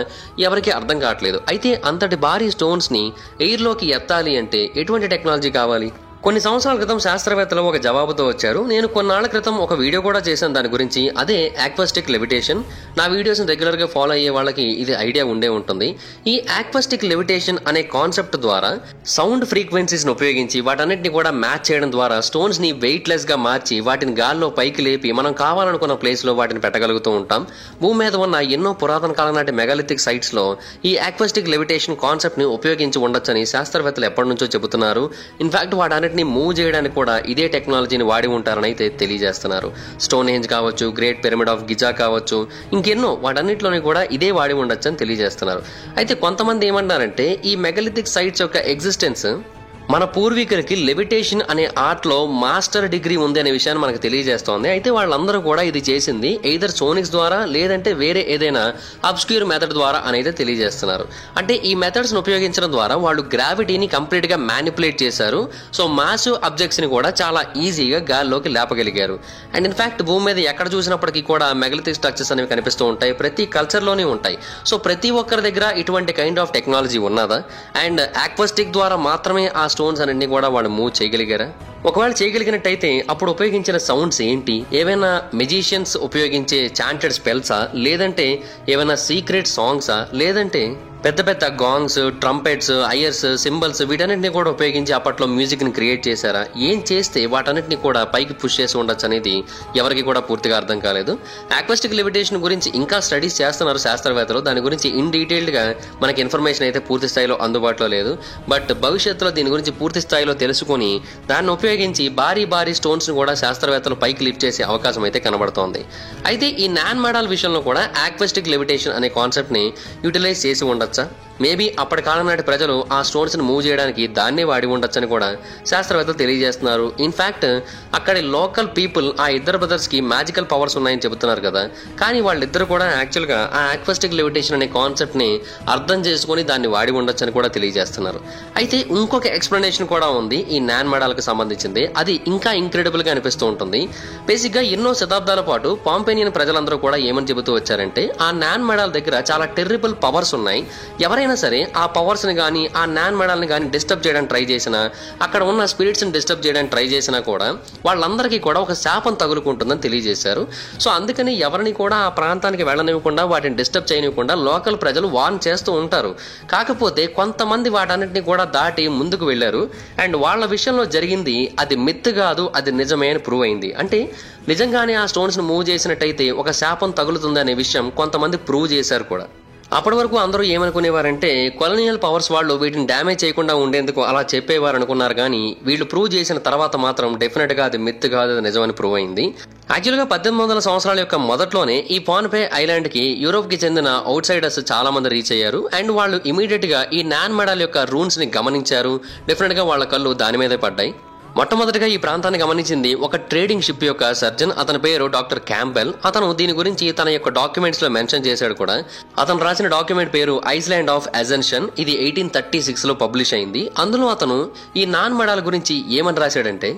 ఎవరికి అర్థం కావట్లేదు. అయితే అంతటి భారీ స్టోన్స్ ని ఎయిర్ లోకి ఎత్తాలి అంటే ఎటువంటి టెక్నాలజీ కావాలి? కొన్ని సంవత్సరాల క్రితం శాస్త్రవేత్తలు ఒక జవాబుతో వచ్చారు. నేను కొన్నాళ్ల క్రితం ఒక వీడియో కూడా చేశాను దాని గురించి. అదే ఆక్వాస్టిక్ లెవిటేషన్. నా వీడియోస్ రెగ్యులర్ గా ఫాలో అయ్యే వాళ్ళకి ఇది ఐడియా ఉండే ఉంటుంది. ఈ ఆక్వాస్టిక్ లెవిటేషన్ అనే కాన్సెప్ట్ ద్వారా సౌండ్ ఫ్రీక్వెన్సీస్ ని ఉపయోగించి వాటన్నిటిని కూడా మ్యాచ్ చేయడం ద్వారా స్టోన్స్ ని వెయిట్ లెస్ గా మార్చి వాటిని గాల్లో పైకి లేపి మనం కావాలనుకున్న ప్లేస్ లో వాటిని పెట్టగలుగుతూ ఉంటాం. భూమి మీద ఉన్న ఎన్నో పురాతన కాలం నాటి మెగాలిథిక్ సైట్స్ లో ఈ ఆక్వాస్టిక్ లెవిటేషన్ కాన్సెప్ట్ ని ఉపయోగించి ఉండొచ్చని శాస్త్రవేత్తలు ఎప్పటి నుంచో చెబుతున్నారు. ఇన్ఫాక్ట్ వాటన్నిటిని మూవ్ చేయడానికి కూడా ఇదే టెక్నాలజీని వాడి ఉంటారని అయితే తెలియజేస్తున్నారు. స్టోన్ హెంజ్ కావచ్చు, గ్రేట్ పిరమిడ్ ఆఫ్ గిజా కావచ్చు, ఇంకెన్నో వాటన్నిటిలోని కూడా ఇదే వాడి ఉండొచ్చు అని తెలియజేస్తున్నారు. అయితే కొంతమంది ఏమన్నారంటే ఈ మెగాలిథిక్ సైట్స్ యొక్క ఎగ్జిస్టెన్స్ మన పూర్వీకులకి లెవిటేషన్ అనే ఆర్ట్ లో మాస్టర్ డిగ్రీ ఉంది అనే విషయాన్ని మనకు తెలియజేస్తోంది. అయితే వాళ్ళందరూ కూడా ఇది చేసింది ఎయిదర్ సోనిక్స్ ద్వారా లేదంటే వేరే ఏదైనా అబ్స్క్యూర్ మెథడ్ ద్వారా అనేది తెలియజేస్తున్నారు. అంటే ఈ మెథడ్స్ ను ఉపయోగించడం ద్వారా వాళ్ళు గ్రావిటీని కంప్లీట్ గా మ్యానిపులేట్ చేశారు. సో మాసివ్ ఆబ్జెక్ట్స్ ని కూడా చాలా ఈజీగా గాల్లోకి లేపగలిగారు. అండ్ ఇన్ఫాక్ట్ భూమి మీద ఎక్కడ చూసినప్పటికీ కూడా మెగాలిథిక్ స్ట్రక్చర్స్ అనేవి కనిపిస్తూ ఉంటాయి. ప్రతి కల్చర్ లోనే ఉంటాయి. సో ప్రతి ఒక్కరి దగ్గర ఇటువంటి కైండ్ ఆఫ్ టెక్నాలజీ ఉన్నదా? అండ్ ఆక్వాస్టిక్ ద్వారా మాత్రమే ఆ స్టోన్స్ అన్నింటినీ కూడా వాళ్ళు మూవ్ చేయగలిగారా? ఒకవేళ చేయగలిగినట్టయితే అప్పుడు ఉపయోగించిన సౌండ్స్ ఏంటి? ఏవైనా మెజిషియన్స్ ఉపయోగించే చాంటెడ్ స్పెల్సా, లేదంటే ఏమైనా సీక్రెట్ సాంగ్సా, లేదంటే పెద్ద పెద్ద గాంగ్స్, ట్రంపెట్స్, ఐయర్స్, సింబల్స్ వీటన్నిటిని కూడా ఉపయోగించి అప్పట్లో మ్యూజిక్ ని క్రియేట్ చేశారా? ఏం చేస్తే వాటన్నిటిని కూడా పైకి పుష్ చేసి ఉండొచ్చు అనేది ఎవరికి కూడా పూర్తిగా అర్థం కాలేదు. ఆక్వాస్టిక్ లెవిటేషన్ గురించి ఇంకా స్టడీస్ చేస్తున్నారు శాస్త్రవేత్తలు. దాని గురించి ఇన్ డీటెయిల్డ్ గా మనకి ఇన్ఫర్మేషన్ అయితే పూర్తి స్థాయిలో అందుబాటులో లేదు. బట్ భవిష్యత్తులో దీని గురించి పూర్తి స్థాయిలో తెలుసుకుని దాన్ని ఉపయోగించి భారీ భారీ స్టోన్స్ ను కూడా శాస్త్రవేత్తలు పైకి లిఫ్ట్ చేసే అవకాశం అయితే కనబడుతోంది. అయితే ఈ నాన్ మెడాల్ విషయంలో కూడా ఆక్వాస్టిక్ లెవిటేషన్ అనే కాన్సెప్ట్ ని యూటిలైజ్ చేసి ఉండొచ్చు. మేబీ అప్పటి కాలం నాటి ప్రజలు ఆ స్టోన్స్ ని మూవ్ చేయడానికి దాన్నే వాడి ఉండొచ్చని కూడా శాస్త్రవేత్తలు తెలియజేస్తున్నారు. ఇన్ఫాక్ట్ అక్కడి లోకల్ పీపుల్ ఆ ఇద్దరు బ్రదర్స్ కి మ్యాజికల్ పవర్స్ ఉన్నాయని చెబుతున్నారు కదా, కానీ వాళ్ళిద్దరు కూడా యాక్చువల్ గా ఆ ఆక్వాస్టిక్ లెవిటేషన్ అనే కాన్సెప్ట్ ని అర్థం చేసుకుని దాన్ని వాడి ఉండొచ్చని కూడా తెలియజేస్తున్నారు. అయితే ఇంకొక ఎక్స్ప్లెనేషన్ కూడా ఉంది ఈ నాన్ మెడాల్కి సంబంధించింది. అది ఇంకా ఇంక్రెడిబుల్ గా అనిపిస్తూ ఉంటుంది. బేసిక్ గా ఎన్నో శతాబ్దాల పాటు పాంపేనియన్ ప్రజలందరూ కూడా ఏమని చెబుతూ వచ్చారంటే, ఆ నాన్ మెడాల్ దగ్గర చాలా టెర్రిబుల్ పవర్స్ ఉన్నాయి. ఎవరైనా సరే ఆ పవర్స్ ని గానీ ఆ నాన్ మెడాల్ ని గానీ డిస్టర్బ్ చేయడానికి ట్రై చేసినా, అక్కడ ఉన్న స్పిరిట్స్ ని డిస్టర్బ్ చేయడానికి ట్రై చేసినా కూడా వాళ్ళందరికీ కూడా ఒక శాపం తగులుకుంటుందని తెలియజేశారు. సో అందుకని ఎవరిని కూడా ఆ ప్రాంతానికి వెళ్ళనివ్వకుండా, వాటిని డిస్టర్బ్ చేయనివ్వకుండా లోకల్ ప్రజలు వార్న్ చేస్తూ ఉంటారు. కాకపోతే కొంతమంది వాటన్నిటిని కూడా దాటి ముందుకు వెళ్లారు. అండ్ వాళ్ళ విషయంలో జరిగింది అది మిత్ కాదు, అది నిజమే అని ప్రూవ్ అయింది. అంటే నిజంగానే ఆ స్టోన్స్ ను మూవ్ చేసినట్టయితే ఒక శాపం తగులుతుంది అనే విషయం కొంతమంది ప్రూవ్ చేశారు కూడా. అప్పటి వరకు అందరూ ఏమనుకునేవారంటే కొలోనియల్ పవర్స్ వాళ్ళు వీటిని డ్యామేజ్ చేయకుండా ఉండేందుకు అలా చెప్పేవారు అనుకున్నారు. కానీ వీళ్ళు ప్రూవ్ చేసిన తర్వాత మాత్రం డెఫినెట్ గా అది మిత్ కాదు, అది నిజమని ప్రూవ్ అయింది. యాక్చువల్ గా 1800 సంవత్సరాల యొక్క మొదట్లోనే ఈ పాన్పే ఐలాండ్ కి యూరోప్ కి చెందిన అవుట్ సైడర్స్ చాలా మంది రీచ్ అయ్యారు. అండ్ వాళ్ళు ఇమీడియట్ గా ఈ నాన్ మెడాల్ యొక్క రూన్స్ ని గమనించారు. డెఫినెట్ గా వాళ్ళ కళ్ళు దాని మీదే పడ్డాయి. మొట్టమొదటిగా ఈ ప్రాంతాన్ని గమనించింది ఒక ట్రేడింగ్ షిప్ యొక్క సర్జన్. అతని పేరు డాక్టర్ క్యాంబెల్. అతను దీని గురించి తన యొక్క డాక్యుమెంట్స్ లో మెన్షన్ చేశాడు కూడా. అతను రాసిన డాక్యుమెంట్ పేరు ఐస్లాండ్ ఆఫ్ అజెన్షన్. ఇది 1836 లో పబ్లిష్ అయింది. అందులో అతను ఈ నాన్ మెడాల్ గురించి ఏమని రాశాడంటే,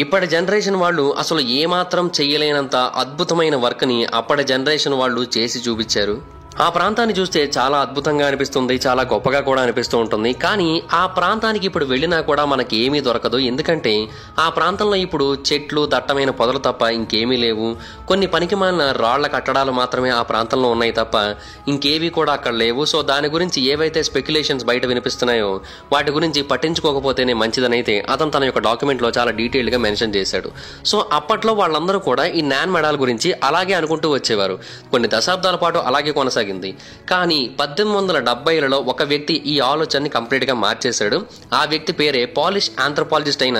ఇప్పటి జనరేషన్ వాళ్ళు అసలు ఏమాత్రం చెయ్యలేనంత అద్భుతమైన వర్క్ ని అప్పటి జనరేషన్ వాళ్ళు చేసి చూపించారు. ఆ ప్రాంతాన్ని చూస్తే చాలా అద్భుతంగా అనిపిస్తుంది, చాలా గొప్పగా కూడా అనిపిస్తూ ఉంటుంది. కానీ ఆ ప్రాంతానికి ఇప్పుడు వెళ్ళినా కూడా మనకి ఏమీ దొరకదు. ఎందుకంటే ఆ ప్రాంతంలో ఇప్పుడు చెట్లు, దట్టమైన పొదలు తప్ప ఇంకేమీ లేవు. కొన్ని పనికిమాలిన రాళ్ల కట్టడాలు మాత్రమే ఆ ప్రాంతంలో ఉన్నాయి తప్ప ఇంకేవి కూడా అక్కడ లేవు. సో దాని గురించి ఏవైతే స్పెక్యులేషన్స్ బయట వినిపిస్తున్నాయో వాటి గురించి పట్టించుకోకపోతేనే మంచిదనైతే అతను తన యొక్క డాక్యుమెంట్ లో చాలా డీటెయిల్డ్ గా మెన్షన్ చేశాడు. సో అప్పట్లో వాళ్ళందరూ కూడా ఈ నాన్ మెడాల్ గురించి అలాగే అనుకుంటూ వచ్చేవారు. కొన్ని దశాబ్దాల పాటు అలాగే కొనసాగింది. కానీ 1870లలో ఒక వ్యక్తి ఈ ఆలోచనని కంప్లీట్ గా మార్చేశాడు. ఆ వ్యక్తి పేరే పాలిష్ ఆంథ్రోపాలజిస్ట్ అయిన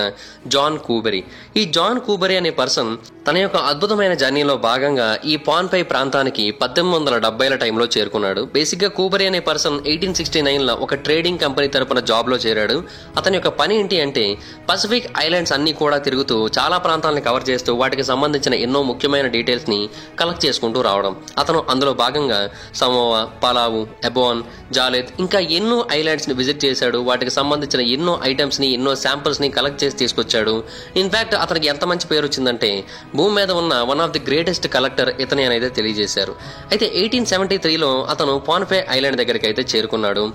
జాన్ కూబెరీ. ఈ జాన్ కూబెరీ అనే పర్సన్ తన యొక్క అద్భుతమైన జర్నీలో భాగంగా ఈ పాన్పై ప్రాంతానికి 1870ల టైంలో చేరుకున్నాడు. బేసిక్ గా కూబెరీ అనే పర్సన్ 1869లో ఒక ట్రేడింగ్ కంపెనీ తరపున జాబ్ లో చేరాడు. అతని యొక్క పని ఏంటి అంటే పసిఫిక్ ఐలాండ్స్ అన్ని కూడా తిరుగుతూ చాలా ప్రాంతాలను కవర్ చేస్తూ వాటికి సంబంధించిన ఎన్నో ముఖ్యమైన డీటెయిల్స్ ని కలెక్ట్ చేసుకుంటూ రావడం. అతను అందులో భాగంగా సమోవా, పలావు, ఎబోన్, జాలెత్ ఇంకా ఎన్నో ఐలాండ్స్ ని విజిట్ చేశాడు. వాటికి సంబంధించిన ఎన్నో ఐటమ్స్ ని, ఎన్నో శాంపుల్స్ ని కలెక్ట్ చేసి తీసుకొచ్చాడు. ఇన్ఫాక్ట్ అతనికి ఎంత మంచి పేరు వచ్చిందంటే భూమి మీద ఉన్న one of the greatest collector ఇతనే అనేది తెలియజేశారు. అయితే 1873లో అతను పాన్పే ఐలాండ్ దగ్గరికి అయితే చేరుకున్నాడు.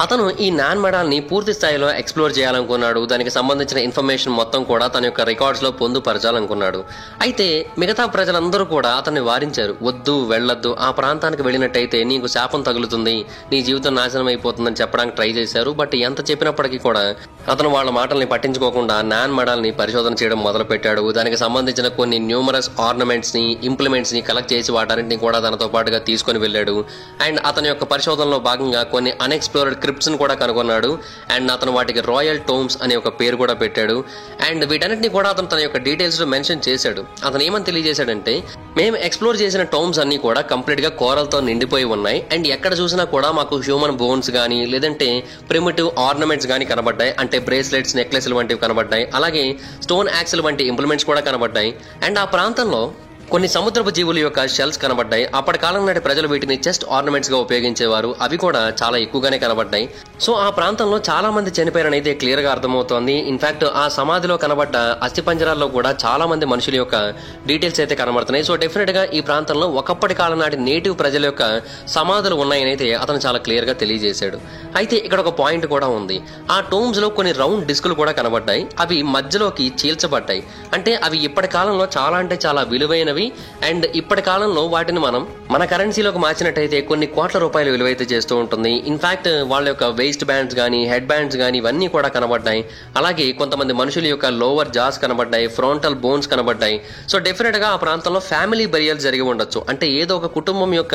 అతను ఈ నాన్ మెడాల్ ని పూర్తి స్థాయిలో ఎక్స్ప్లోర్ చేయాలనుకున్నాడు. దానికి సంబంధించిన ఇన్ఫర్మేషన్ మొత్తం కూడా తన యొక్క రికార్డ్స్ లో పొందుపరచాలనుకున్నాడు. అయితే మిగతా ప్రజలందరూ కూడా అతన్ని వారించారు, వద్దు, వెళ్ళొద్దు, ఆ ప్రాంతానికి వెళ్ళినట్టయితే నీకు శాపం తగులుతుంది, నీ జీవితం నాశనం అయిపోతుందని చెప్పడానికి ట్రై చేశారు. బట్ ఎంత చెప్పినప్పటికీ కూడా అతను వాళ్ళ మాటల్ని పట్టించుకోకుండా నాన్ మెడాల్ ని పరిశోధన చేయడం మొదలు పెట్టాడు. దానికి సంబంధించిన కొన్ని న్యూమరస్ ఆర్నమెంట్స్ ని, ఇంప్లిమెంట్స్ ని కలెక్ట్ చేసి వాటన్నింటినీ కూడా తనతో పాటుగా తీసుకొని వెళ్ళాడు. అండ్ అతని యొక్క పరిశోధనలో భాగంగా కొన్ని అన్ఎక్స్ప్లోర్డ్ క్రిప్ట్స్ కూడా కనుగొన్నాడు. అండ్ అతను వాటికి రాయల్ టోమ్స్ అనే ఒక పేరు కూడా పెట్టాడు. అండ్ వీటన్నిటిని కూడా అతను తన యొక్క డీటెయిల్స్ లో మెన్షన్ చేశాడు. అతను ఏమని తెలియజేశాడంటే, మేము ఎక్స్ప్లోర్ చేసిన టోమ్స్ అన్ని కూడా కంప్లీట్ గా కోరల్తో నిండిపోయి ఉన్నాయి. అండ్ ఎక్కడ చూసినా కూడా మాకు హ్యూమన్ బోన్స్ గానీ, లేదంటే ప్రిమిటివ్ ఆర్నమెంట్స్ గానీ కనబడ్డాయి. అంటే బ్రేస్లెట్స్, నెక్లెస్లు వంటివి కనబడ్డాయి. అలాగే స్టోన్ యాక్సిల్ వంటి ఇంప్లిమెంట్స్ కూడా కనబడ్డాయి. అండ్ ఆ ప్రాంతంలో కొన్ని సముద్రపు జీవుల యొక్క షెల్స్ కనబడ్డాయి. అప్పటి కాలం నాటి ప్రజలు వీటిని చెస్ట్ ఆర్నమెంట్స్ గా ఉపయోగించేవారు. అవి కూడా చాలా ఎక్కువగానే కనబడ్డాయి. సో ఆ ప్రాంతంలో చాలా మంది చనిపోయారని అయితే క్లియర్ గా అర్థమవుతోంది. ఇన్ఫాక్ట్ ఆ సమాధిలో కనబడ్డ అస్థిపంజరాల్లో కూడా చాలా మంది మనుషుల యొక్క డీటెయిల్స్ అయితే కనబడుతున్నాయి. సో డెఫినెట్ గా ఈ ప్రాంతంలో ఒకప్పటి కాలం నాటి నేటివ్ ప్రజల యొక్క సమాధులు ఉన్నాయని అయితే అతను చాలా క్లియర్ గా తెలియజేశాడు. అయితే ఇక్కడ ఒక పాయింట్ కూడా ఉంది. ఆ టోమ్స్ లో కొన్ని రౌండ్ డిస్కులు కూడా కనబడ్డాయి. అవి మధ్యలోకి చీల్చబడ్డాయి. అంటే అవి ఇప్పటి కాలంలో చాలా అంటే చాలా విలువైనవి. అండ్ ఇప్పటి కాలంలో వాటిని మనం మన కరెన్సీలోకి మార్చినట్టయితే కొన్ని కోట్ల రూపాయలు విలువైతే చేస్తూ ఉంటుంది. ఇన్ఫాక్ట్ వాళ్ళ యొక్క వేస్ట్ బ్యాండ్స్ గానీ హెడ్ బ్యాండ్స్ గానీ ఇవన్నీ కూడా కనబడ్డాయి. అలాగే కొంతమంది మనుషుల యొక్క లోవర్ జాస్ కనబడ్డాయి, ఫ్రంటల్ బోన్స్ కనబడ్డాయి. సో డెఫినెట్ గా ఆ ప్రాంతంలో ఫ్యామిలీ బరియల్స్ జరిగి ఉండొచ్చు. అంటే ఏదో ఒక కుటుంబం యొక్క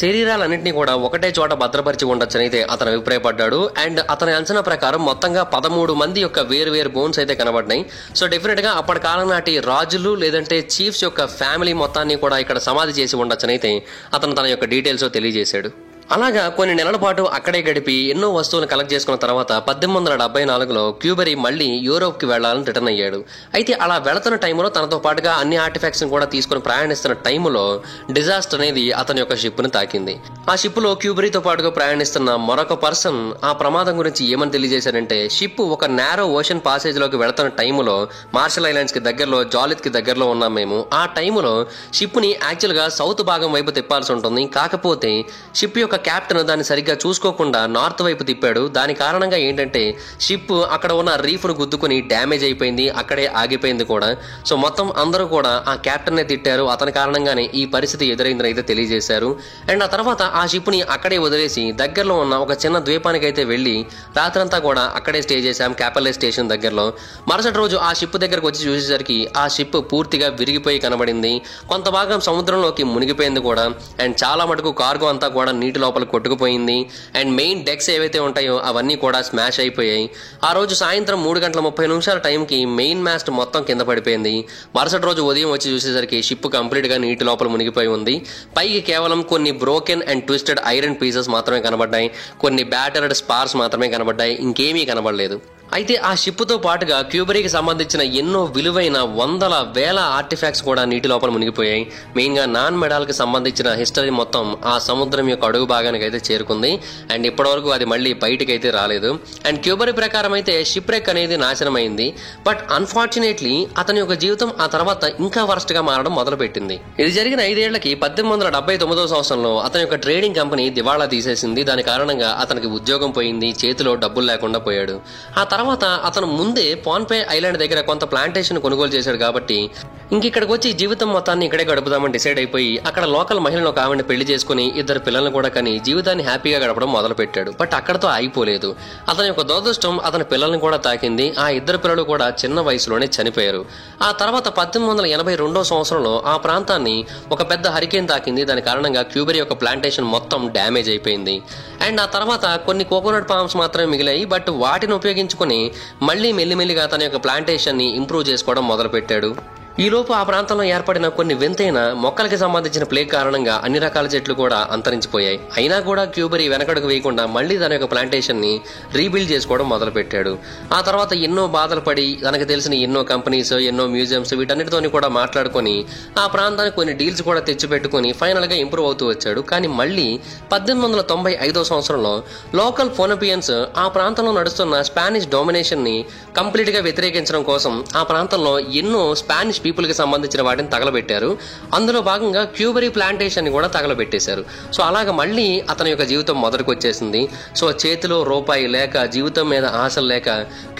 శరీరాలన్నింటినీ కూడా ఒకటే చోట భద్రపరిచి ఉండొచ్చు అయితే అతను అభిప్రాయపడ్డాడు. అండ్ అతని అంచనా ప్రకారం మొత్తంగా 13 మంది యొక్క వేరు బోన్స్ అయితే కనబడ్డాయి. సో డెఫినెట్ గా అప్పటి కాలం నాటి రాజులు లేదంటే చీఫ్స్ యొక్క ఫ్యామిలీ మొత్తాన్ని కూడా ఇక్కడ సమాధి చేసి ఉండొచ్చనైతే అతను తన యొక్క డీటెయిల్స్ తెలియజేశాడు. అలాగా కొన్ని నెలల పాటు అక్కడే గడిపి ఎన్నో వస్తువులను కలెక్ట్ చేసుకున్న తర్వాత 1874లో క్యూబెరీ మళ్లీ యూరోప్ కి వెళ్లాలని రిటర్న్ అయ్యాడు. అయితే అలా వెళుతున్న టైంలో తనతో పాటుగా అన్ని ఆర్టిఫాక్ట్స్ కూడా తీసుకుని ప్రయాణిస్తున్న టైంలో డిజాస్టర్ అనేది అతని యొక్క షిప్ ని తాకింది. ఆ షిప్ లో క్యూబెరీతో పాటుగా ప్రయాణిస్తున్న మరొక పర్సన్ ఆ ప్రమాదం గురించి ఏమని తెలియజేశారంటే, షిప్ ఒక నేరో ఓషన్ పాసేజ్ లోకి వెళుతున్న టైంలో మార్షల్ ఐలాండ్స్ కి దగ్గరలో జాలిత్ కి దగ్గరలో ఉన్నాం మేము. ఆ టైంలో షిప్ ని యాక్చువల్ గా సౌత్ భాగం వైపు తిప్పాల్సి ఉంటుంది. కాకపోతే షిప్ యొక్క కెప్టెన్ దాన్ని సరిగ్గా చూసుకోకుండా నార్త్ వైపు తిప్పాడు. దాని కారణంగా ఏంటంటే షిప్ అక్కడ ఉన్న రీఫ్ ను గుద్దుకుని డ్యామేజ్ అయిపోయింది, అక్కడే ఆగిపోయింది కూడా. సో మొత్తం అందరూ కూడా ఆ కెప్టెన్ నే తిట్టారు. అతని కారణంగానే ఈ పరిస్థితి ఎదురైందని అయితే తెలియజేశారు. అండ్ ఆ తర్వాత ఆ షిప్ ని అక్కడే వదిలేసి దగ్గరలో ఉన్న ఒక చిన్న ద్వీపానికి అయితే వెళ్లి రాత్రంతా కూడా అక్కడే స్టే చేశాం, క్యాపల్లే స్టేషన్ దగ్గరలో. మరుసటి రోజు ఆ షిప్ దగ్గరకు వచ్చి చూసేసరికి ఆ షిప్ పూర్తిగా విరిగిపోయి కనబడింది. కొంత భాగం సముద్రంలోకి మునిగిపోయింది కూడా. అండ్ చాలా మటుకు కార్గో అంతా కూడా నీటి లోపల కొట్టుకుపోయింది. అండ్ మెయిన్ డెక్స్ ఏవైతే ఉంటాయో అవన్నీ కూడా స్మాష్ అయిపోయాయి. ఆ రోజు సాయంత్రం 3:30 టైంకి మెయిన్ మాస్ట్ మొత్తం కింద పడిపోయింది. మరుసటి రోజు ఉదయం వచ్చి చూసేసరికి షిప్ కంప్లీట్ గా నీటి లోపల మునిగిపోయి ఉంది. పైకి కేవలం కొన్ని broken and twisted iron pieces మాత్రమే కనబడ్డాయి, కొన్ని బ్యాటర్డ్ స్పార్స్ మాత్రమే కనబడ్డాయి, ఇంకేమీ కనబడలేదు. అయితే ఆ షిప్ తో పాటుగా క్యూబెరీకి సంబంధించిన ఎన్నో విలువైన వందల వేల ఆర్టిఫాక్ట్స్ కూడా నీటి లోపల మునిగిపోయాయి. మెయిన్ గా నాన్ మెడాల్ కి సంబంధించిన హిస్టరీ మొత్తం ఆ సముద్రం యొక్క అడుగు భాగానికి అయితే చేరుకుంది. అండ్ ఇప్పటివరకు అది మళ్ళీ బయటికి అయితే రాలేదు. అండ్ క్యూబెరీ ప్రకారం అయితే షిప్ రెక్ అనేది నాశనం అయింది. బట్ అన్ఫార్చునేట్లీ అతని యొక్క జీవితం ఆ తర్వాత ఇంకా వరస్ట్ గా మారడం మొదలుపెట్టింది. ఇది జరిగిన 5 ఏళ్లకి 1879వ సంవత్సరంలో అతని యొక్క ట్రేడింగ్ కంపెనీ దివాళా తీసేసింది. దాని కారణంగా అతనికి ఉద్యోగం పోయింది, చేతిలో డబ్బులు లేకుండా పోయాడు. ఆ తర్వాత అతను ముందే పాన్పే ఐలాండ్ దగ్గర కొంత ప్లాంటేషన్ కొనుగోలు చేశాడు కాబట్టి ఇంకిక్కడికి వచ్చి జీవితం మొత్తాన్ని ఇక్కడే గడుపుదామని డిసైడ్ అయిపోయి అక్కడ లోకల్ మహిళను ఒక ఆవిడని పెళ్లి చేసుకుని 2 పిల్లలను కూడా కని జీవితాన్ని హ్యాపీగా గడపడం మొదలు పెట్టాడు. బట్ అక్కడతో ఆగిపోలేదు. అతని యొక్క దురదృష్టం అతని పిల్లల్ని కూడా తాకింది. ఆ 2 పిల్లలు కూడా చిన్న వయసులోనే చనిపోయారు. ఆ తర్వాత 1882వ సంవత్సరంలో ఆ ప్రాంతాన్ని ఒక పెద్ద హరికేన్ తాకింది. దాని కారణంగా క్యూబెరీ యొక్క ప్లాంటేషన్ మొత్తం డ్యామేజ్ అయిపోయింది. అండ్ ఆ తర్వాత కొన్ని కోకోనట్ పామ్స్ మాత్రమే మిగిలాయి. బట్ వాటిని ఉపయోగించుకుని మళ్లీ మెల్లిమెల్లిగా తన యొక్క ప్లాంటేషన్ ని ఇంప్రూవ్ చేసుకోవడం మొదలు పెట్టాడు. ఈలోపు ఆ ప్రాంతంలో ఏర్పడిన కొన్ని వింతైన మొక్కలకి సంబంధించిన ప్లేగ్ కారణంగా అన్ని రకాల చెట్లు కూడా అంతరించిపోయాయి. అయినా కూడా క్యూబెరీ వెనకడుగు వేయకుండా మళ్లీ తన యొక్క ప్లాంటేషన్ ని రీబిల్డ్ చేసుకోవడం మొదలు పెట్టాడు. ఆ తర్వాత ఎన్నో బాధలు పడి తనకు తెలిసిన ఎన్నో కంపెనీస్, ఎన్నో మ్యూజియంస్ వీటన్నిటితోని కూడా మాట్లాడుకొని ఆ ప్రాంతానికి కొన్ని డీల్స్ కూడా తెచ్చిపెట్టుకుని ఫైనల్ గా ఇంప్రూవ్ అవుతూ వచ్చాడు. కానీ మళ్లీ 1895వ సంవత్సరంలో లోకల్ ఫోనపియన్స్ ఆ ప్రాంతంలో నడుస్తున్న స్పానిష్ డామినేషన్ ని కంప్లీట్ గా వ్యతిరేకించడం కోసం ఆ ప్రాంతంలో ఎన్నో స్పానిష్ పీపుల్ కి సంబంధించిన వాటిని తగలబెట్టారు. అందులో భాగంగా క్యూబెరీ ప్లాంటేషన్ ని కూడా తగలబెట్టేశారు. సో అలాగ మళ్లీ అతని యొక్క జీవితం మొదటికి వచ్చేసింది. సో చేతిలో రూపాయి లేక, జీవితం మీద ఆశలు లేక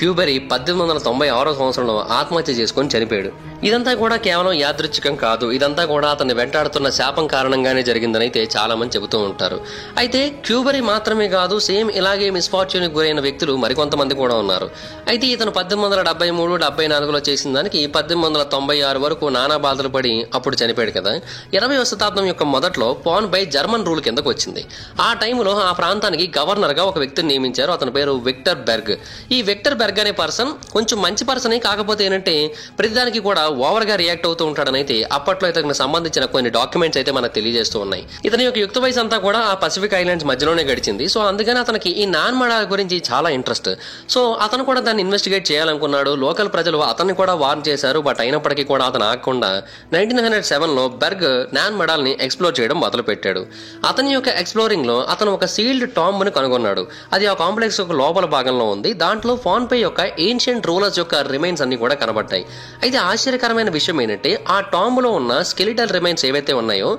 క్యూబెరీ 1896వ సంవత్సరంలో ఆత్మహత్య చేసుకుని చనిపోయాడు. ఇదంతా కూడా కేవలం యాదృచ్ఛికం కాదు. ఇదంతా కూడా అతన్ని వెంటాడుతున్న శాపం కారణంగానే జరిగిందని అయితే చాలా మంది చెబుతూ ఉంటారు. అయితే క్యూబెరీ మాత్రమే కాదు, సేమ్ ఇలాగే మిస్ఫార్చ్యూన్ గురైన వ్యక్తులు మరికొంతమంది కూడా ఉన్నారు. అయితే ఇతను 1873, 74లో చేసిన దానికి 1896 వరకు నానా బాధలు పడి అప్పుడు చనిపోయాడు కదా. 20వ శతాబ్దం యొక్క మొదట్లో పాన్పే జర్మన్ రూల్ కిందకు వచ్చింది. ఆ టైంలో ఆ ప్రాంతానికి గవర్నర్ గా ఒక వ్యక్తిని నియమించారు. అతని పేరు విక్టర్ బెర్గ్. ఈ విక్టర్ బెర్గ్ అనే పర్సన్ కొంచెం మంచి పర్సనే, కాకపోతే ఏంటంటే ప్రతిదానికి కూడా ఓవర్ గా రియాక్ట్ అవుతూ ఉంటాడని అయితే అప్పట్లో ఇతనికి సంబంధించిన కొన్ని డాక్యుమెంట్స్ అయితే మనకు తెలియజేస్తూ ఉన్నాయి. ఇతని యొక్క యుక్త వయసు అంతా కూడా ఆ పసిఫిక్ ఐలాండ్స్ మధ్యలోనే గడిచింది. సో అందుకని అతనికి ఈ నాన్ మెడాల్ గురించి చాలా ఇంట్రెస్ట్. సో అతను కూడా దాన్ని ఇన్వెస్టిగేట్ చేయాలనుకున్నాడు. లోకల్ ప్రజలు అతన్ని కూడా వార్న్ చేశారు. బట్ అయినప్పటికీ అయినప్పటికీ కూడా అతను ఆగకుండా 1907లో బెర్గ్ నాన్ మెడాల్ని ఎక్స్ప్లోర్ చేయడం మొదలుపెట్టాడు. అతని యొక్క ఎక్స్ప్లోరింగ్ లో అతను ఒక సీల్డ్ టాంబ్ ని కనుగొన్నాడు. అది ఆ కాంప్లెక్స్ యొక్క లోపల భాగంలో ఉంది. దాంట్లో ఫాన్పే యొక్క ఏన్షియంట్ రూలర్స్ యొక్క రిమైన్స్ అన్ని కూడా కనబడ్డాయి. అయితే ఆశ్చర్యకరమైన విషయం ఏంటంటే ఆ టాంబ్ లో ఉన్న స్కెలిటల్ రిమైన్స్ ఏవైతే ఉన్నాయో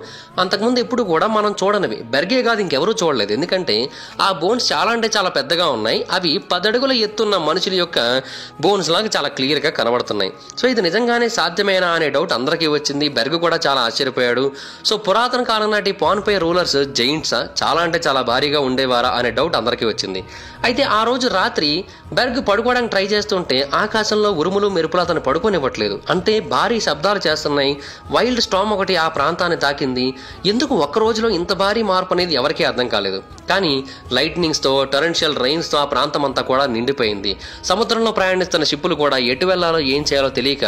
అంతకుముందు ఎప్పుడు కూడా మనం చూడనివి. బెర్గే కాదు ఇంకెవరూ చూడలేదు. ఎందుకంటే ఆ బోన్స్ చాలా అంటే చాలా పెద్దగా ఉన్నాయి. అవి 10 అడుగుల ఎత్తున్న మనుషుల యొక్క బోన్స్ లాగా చాలా క్లియర్ గా కనబడుతున్నాయి. సో ఇది నిజంగానే సాధ్యమేనా అనే డౌట్ అందరికీ వచ్చింది. బెర్గ్ కూడా చాలా ఆశ్చర్యపోయాడు. సో పురాతన కాలం నాటి పాన్పే రూలర్స్ జైంట్సా, చాలా అంటే చాలా భారీగా ఉండేవారా అనే డౌట్ అందరికీ వచ్చింది. అయితే ఆ రోజు రాత్రి బెర్గ్ పడుకోవడానికి ట్రై చేస్తుంటే ఆకాశంలో ఉరుములు మెరుపులు అతను పడుకోనివ్వట్లేదు. అంటే భారీ శబ్దాలు చేస్తున్నాయి. వైల్డ్ స్టార్మ్ ఒకటి ఆ ప్రాంతాన్ని తాకింది. ఎందుకు ఒక్క రోజులో ఇంత భారీ మార్పు అనేది ఎవరికీ అర్థం కాలేదు. కానీ లైట్నింగ్స్ తో, టొరెన్షియల్ రైన్స్ తో ఆ ప్రాంతం అంతా కూడా నిండిపోయింది. సముద్రంలో ప్రయాణిస్తున్న షిప్పులు కూడా ఎటు వెళ్లాలో ఏం చేయాలో తెలియక